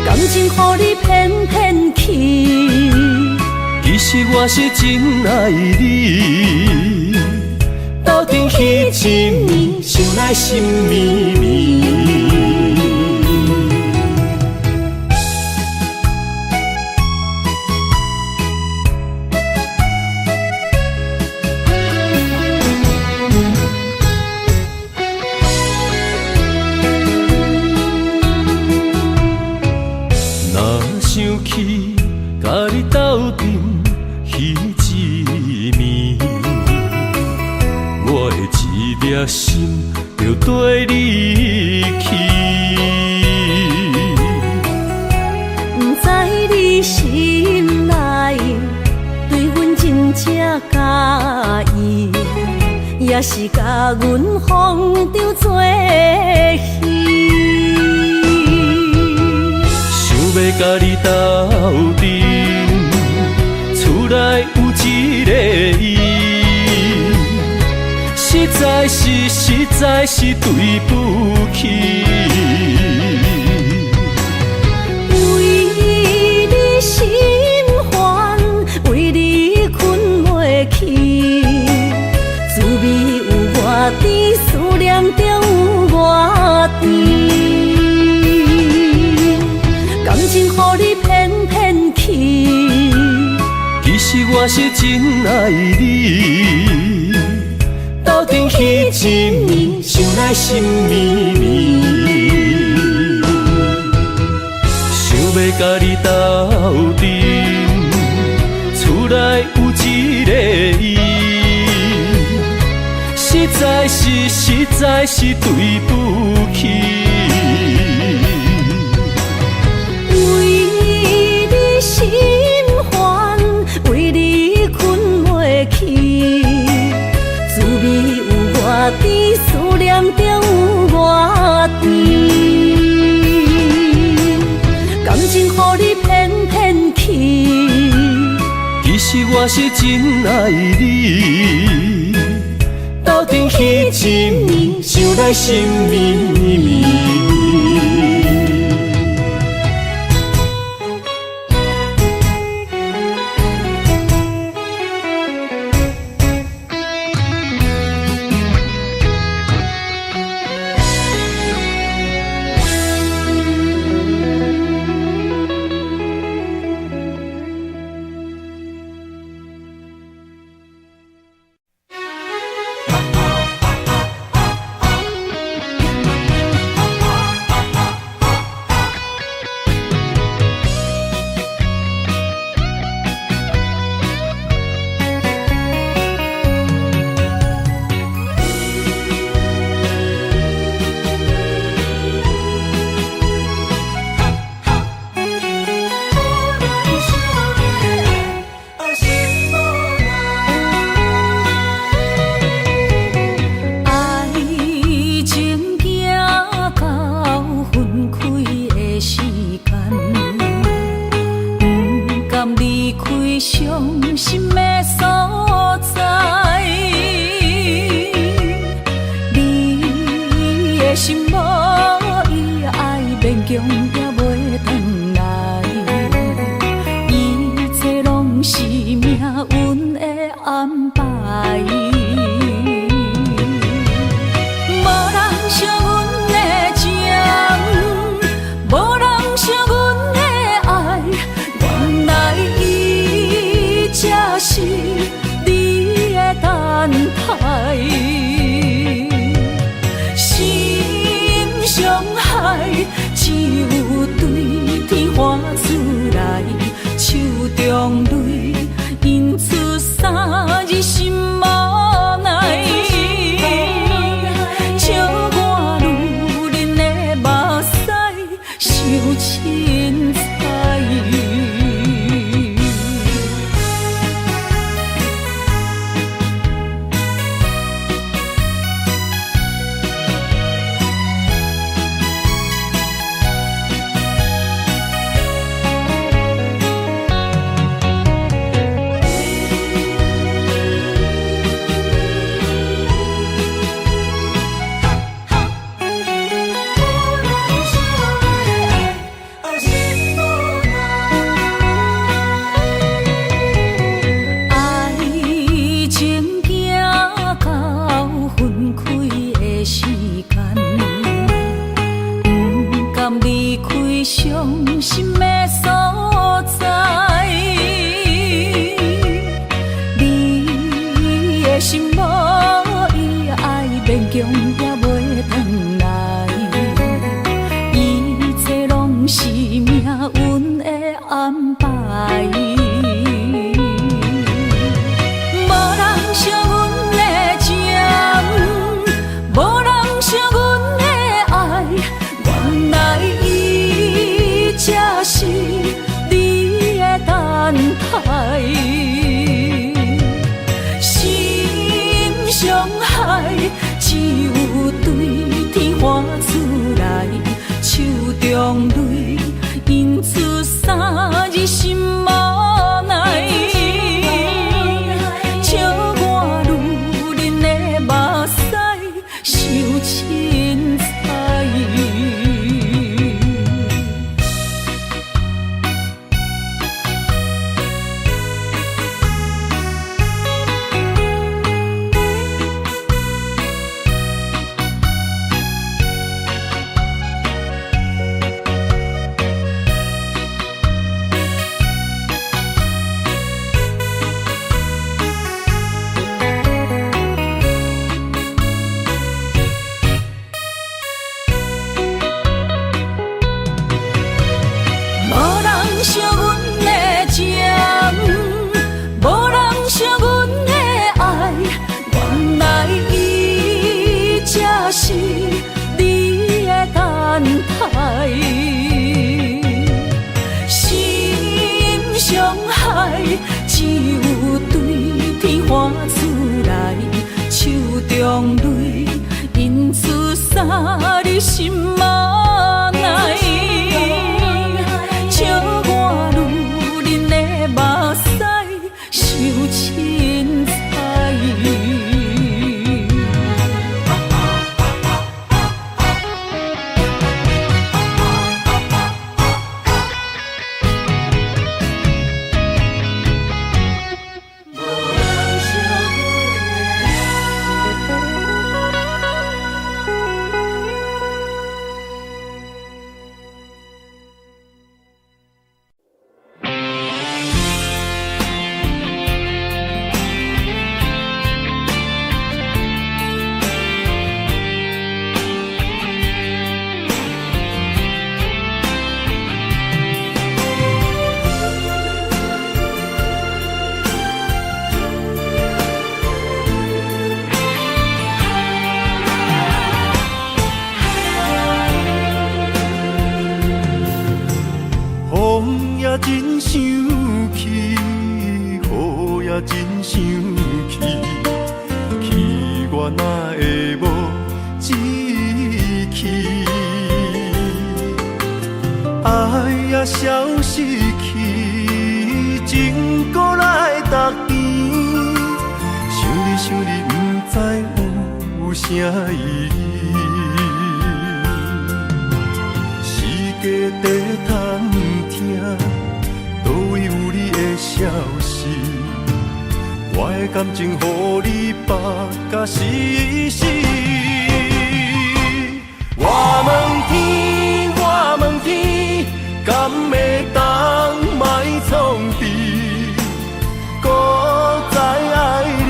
感情予你骗骗去，其实我是真爱你，斗阵彼一暝，想来心绵绵。想起甲你斗阵彼一暝，我的一粒心就跟你去。不知你心内对阮真正介意，也是甲阮风中做戏。要甲你斗阵，厝内有一个伊，实在是对不起。为你心烦，为你困袂去，滋味有外甜，思念就有外甜。感情予你骗骗去，其实我是真爱你，斗阵彼一暝，想来心绵绵。想要甲你斗阵，厝内有一个伊，实在是对不起。心烦，为你困袂去，滋味有外甜，思念就有外甜。感情予你骗骗去，其实我是真爱你，斗阵彼一暝，想来心绵绵。中泪，因出三日心无奈。笑我女人的目屎受凊彩。伤心的所在，你的心无伊爱勉强也袂转来，一切拢是命运的安排。无人惜阮的情，无人惜阮的爱，原来才是你的等待，心伤害只有对天喊出来，手中泪因出三日心无奈，笑我女人的目屎受凊彩。惜阮的情，无人惜阮的爱，原来伊才是你的等待。心伤害只有对天喊出来，手中泪因出三日心无奈。笑我女人的目屎受凊彩。风也真生气，雨也真生气，气我哪会无志气？爱也消失去，情搁来逐天，想你不知有啥意义。世界地通听，倒位有你的消息？我的感情，予你绑甲死死。我问天，我问天，敢会当莫创治？搁再爱你，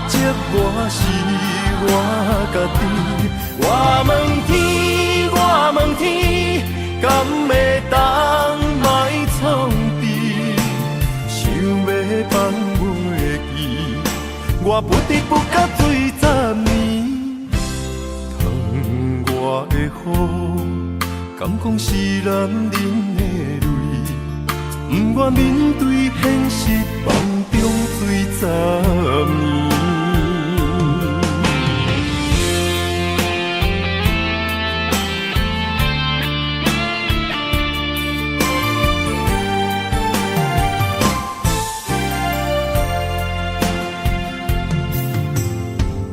责我是我家己。我问天，我问天，敢会当莫创治？放袂记，我不得不甲水10年。疼我的雨，敢讲是男人的泪，不愿面对现实，梦中水10年。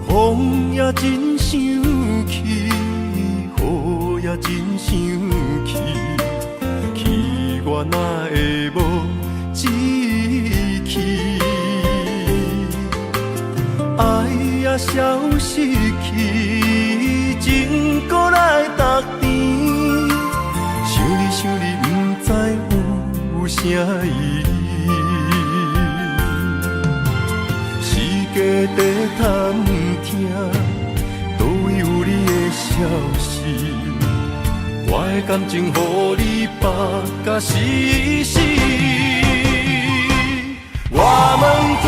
风也真生气，雨也真生气，气我哪会无志气？爱也消失去，情搁来逐甜。想你，不知有啥意义。世界在探听，倒位有你的消息？我的感情，予你绑甲死死。我问天，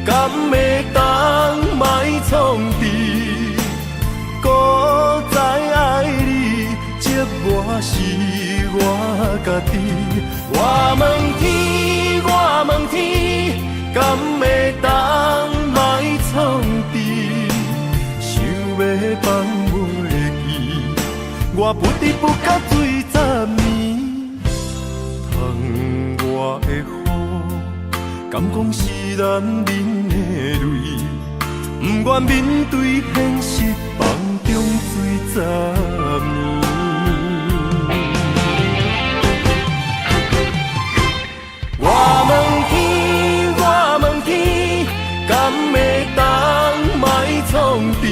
敢会当莫创治？搁再爱你，折磨是我家己。我问天，敢会当莫创治？想要放袂记，我不得不甲水10年。疼我的雨，敢讲是男人的泪，不愿面对现实，梦中水10年。我问天，敢会当莫创治？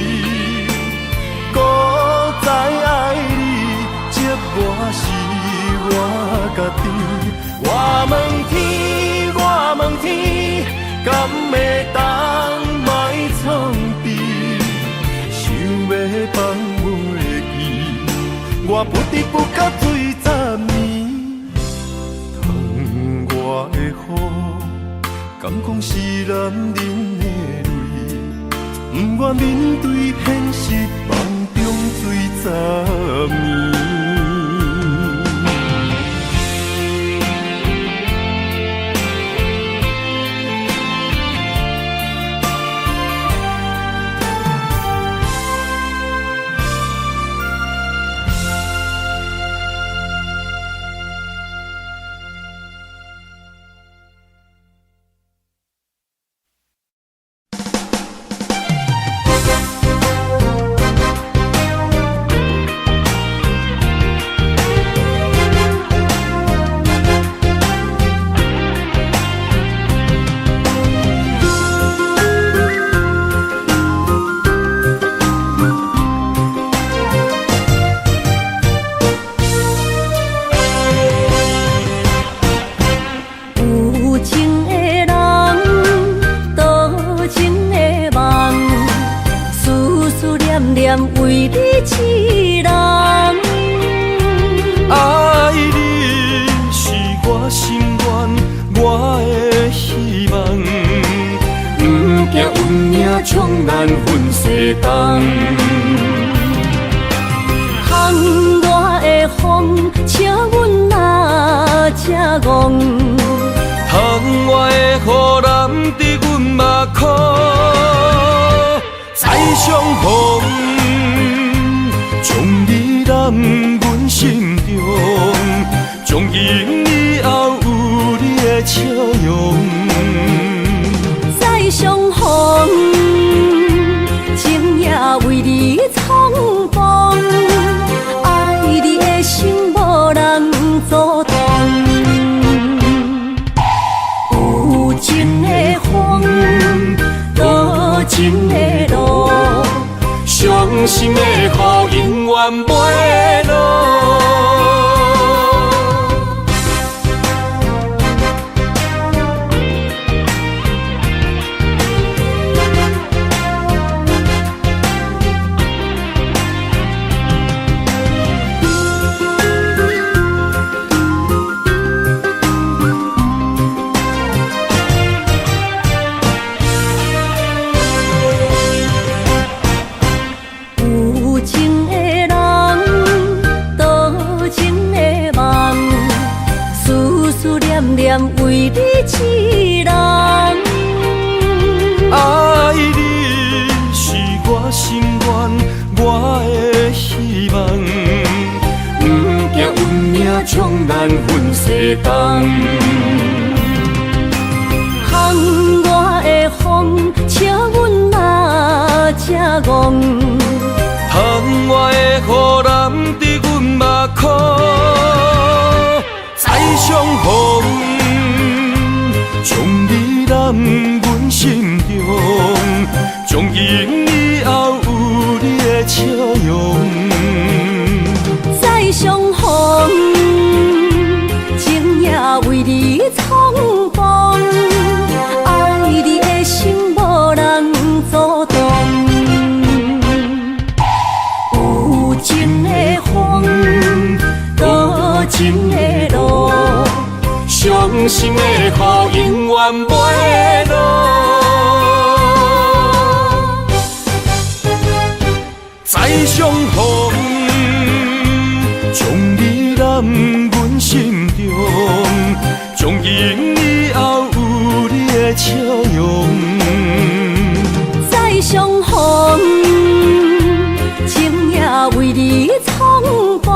搁再爱你，折磨是我家己。我问天，敢会当莫创治？想要放袂记，我不得不甲水10年。疼我的雨，敢讲是男人的泪，不愿面对现实，梦中水10年。为你痴人，爱你是我心愿，我的希望。不惊运命冲咱分世东，风我的风，请阮哪只戆？疼我的雨淋伫阮目眶，再相逢。将你揽阮心中，从今以后有你的笑容。再相逢，情也为你冲动，爱你的心无人阻挡。有情的风，多情的路。伤心的雨永远袂落。念为你一人。爱你是我心愿，我的希望。不惊运命将咱分世东。窗外的风，笑阮哪这戆。窗外的雨淋伫阮目眶，再相逢，将你揽阮心中，从今以后有你的笑容。再相逢，情也为你冲动，爱你的心无人阻挡。有情的风，多情的路，伤心的雨永远袂落。再相逢，将你揽阮心中，从今以后有你的笑容。再相逢，情也为你冲动，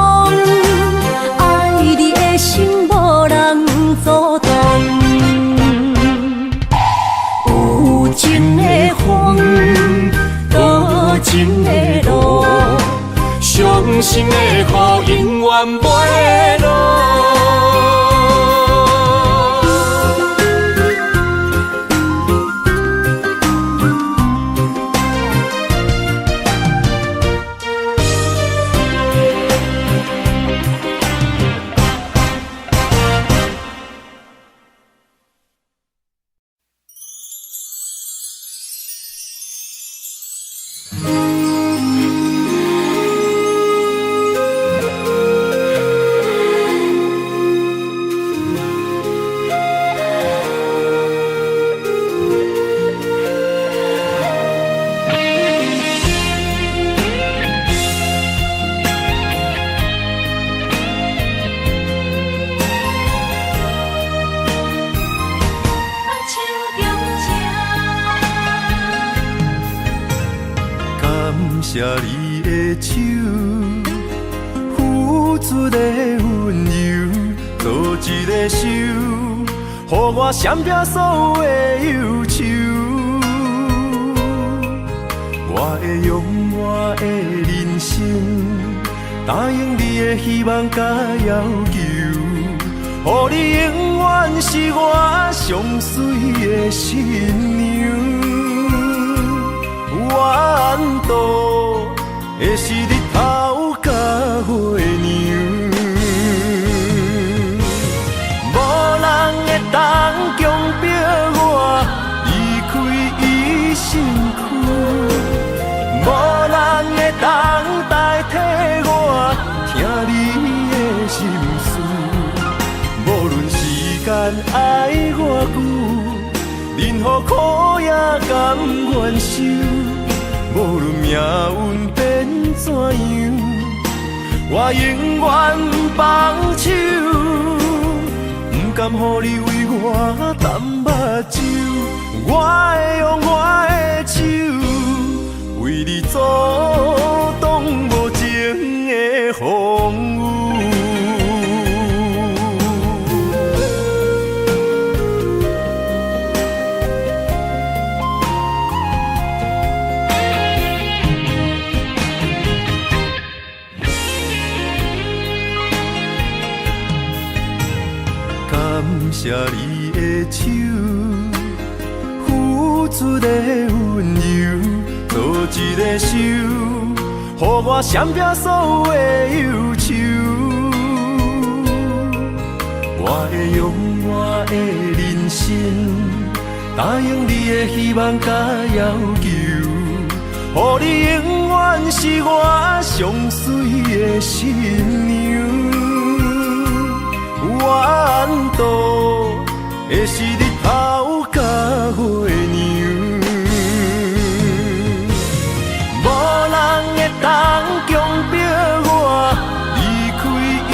爱你的心无人阻挡。有情的风，多情的路，伤心的雨永远袂落。谢你的手，付出的温柔，做一个手，予我闪避所有的忧愁。我会用我的人生，答应你的希望甲要求，予你永远是我上水的新娘。缘途会是日头甲月亮，无人会当强迫我离开伊身躯，无人会当代替我听你的心事。无论时间爱我久，任何苦也甘愿受。无论命运变怎样，我永远放手，不甘予你为我淡目睭。我会用我的手，为你阻挡无情的风雨。谢你的手，付出的温柔，做一个手，予我闪避所有的忧愁。我会用我的人生，答应你的希望甲要求，予你永远是我上水的新娘。缘途会是日头甲月亮，无人会当强迫我离开伊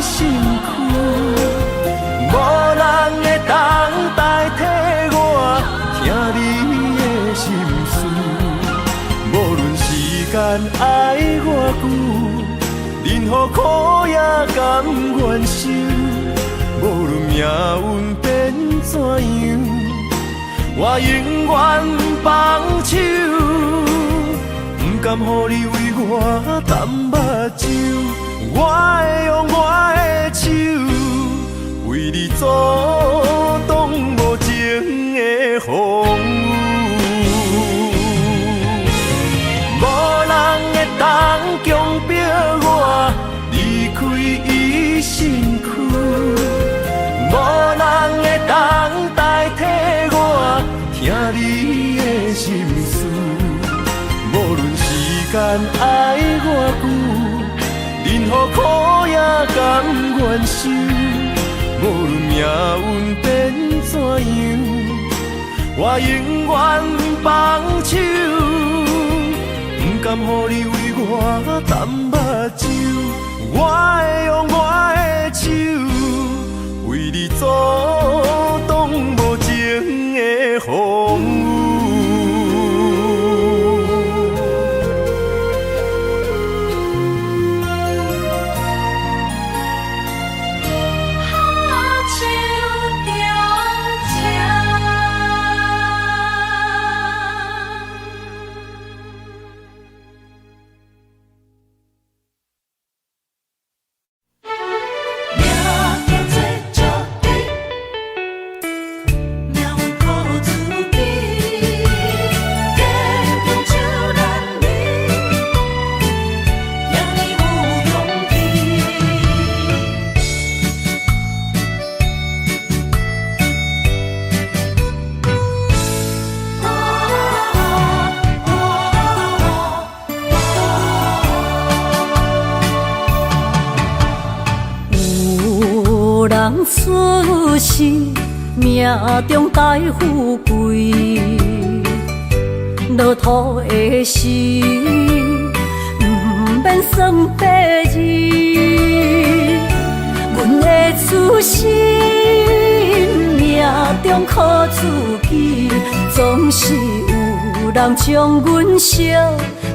身躯，无人。任何苦也甘愿受，无论命运变怎样，我永远放手，不甘予你为我淡目睭，我会用我的手，为你阻挡无情的风雨。无人会当强迫我离开伊身躯，无人会当代替我听你的心事。无论时间爱我久，任何苦也甘愿受。无论命运变怎样，我永远放手。不甘予你为我淡目睭，我会用我的手，为你阻挡无情的风雨。出世命中带富贵，落土的时，不免算白字。阮的出身命中靠自己，总是有人将阮惜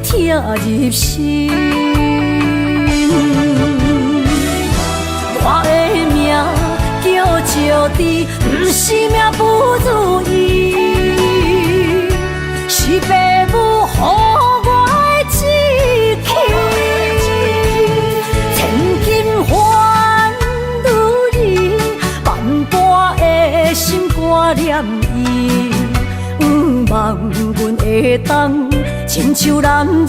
听入心。我的命叫石地，不是命不如意，是父母予我的志气。千金换如意，万般的心挂念伊。望阮会当亲像男儿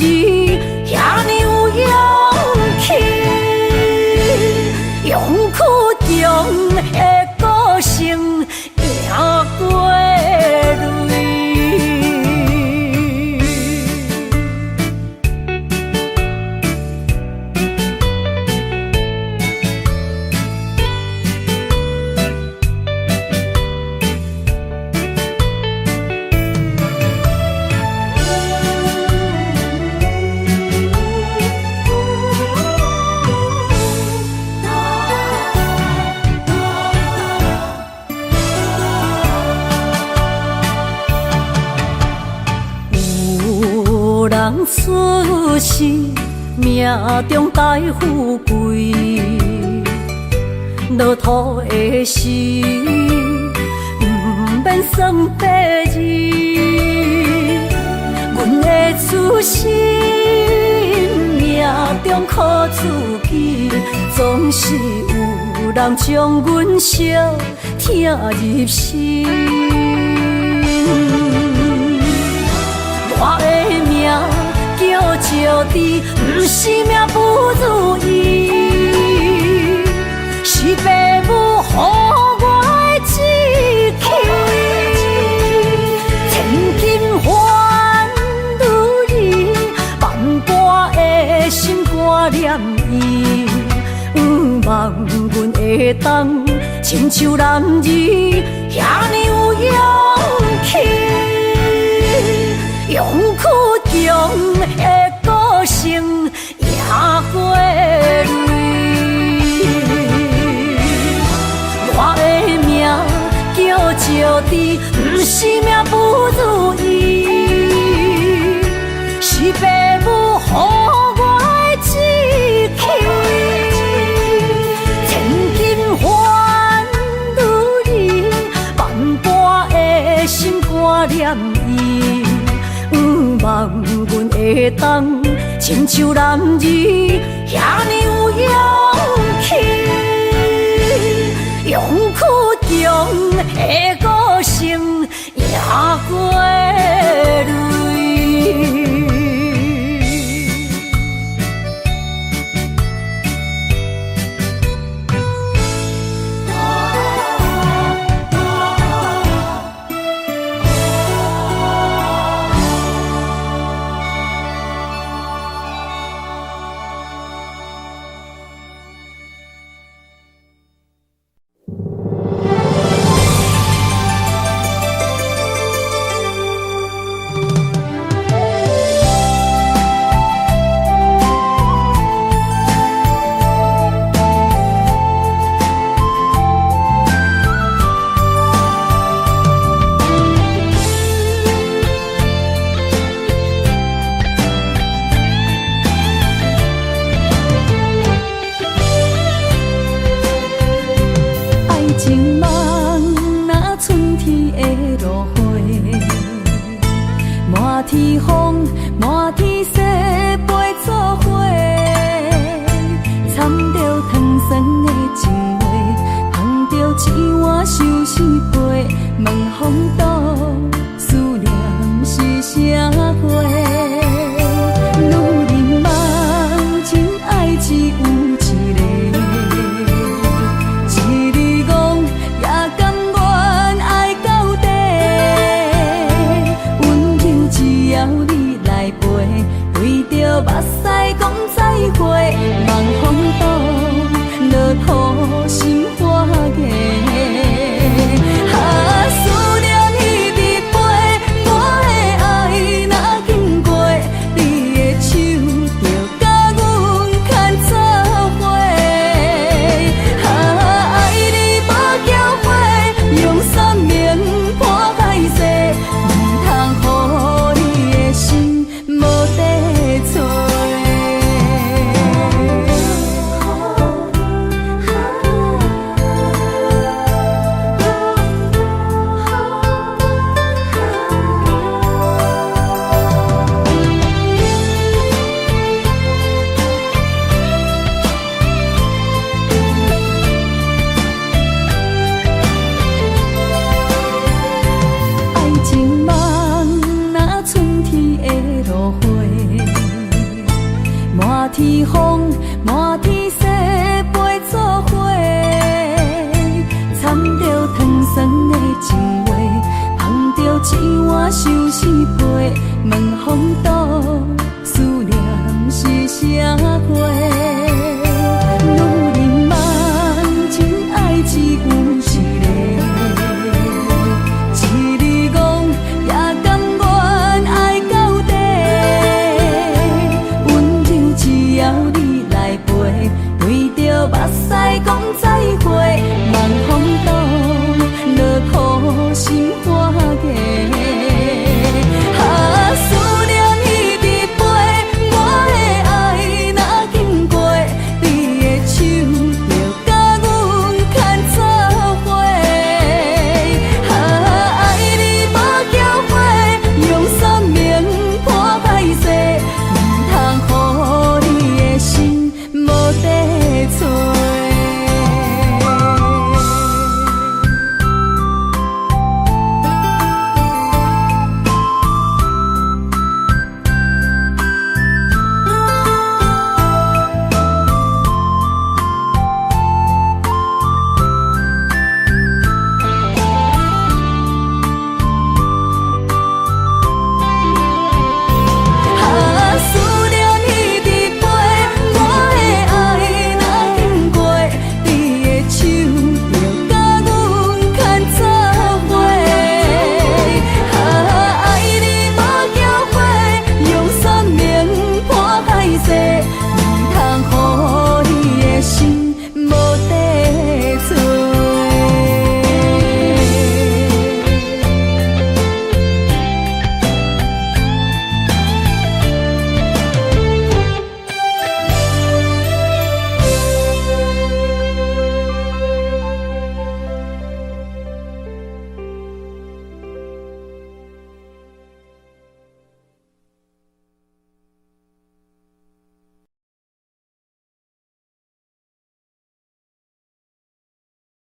遐尼有勇气。勇苦中的个性赢过泪。出世命中带富贵，落土的时，不免算白字。阮的出身命中靠自己，总是有人将阮惜听入心。我的命叫石地，不是命不如意，是父母予我的志气。千金换如意，万般的心挂念伊。望阮会当亲像男儿遐尼有勇气。勇苦中的个性赢过泪。我的命叫石地，不是命不如意，是父母予我的志气。会当，亲像男儿遐尼有勇气，勇屈中的个性也过泪。情梦若春天的落花，满天风，满天雪，陪做伙，掺着糖酸的情话，捧着一碗相思杯，问风度。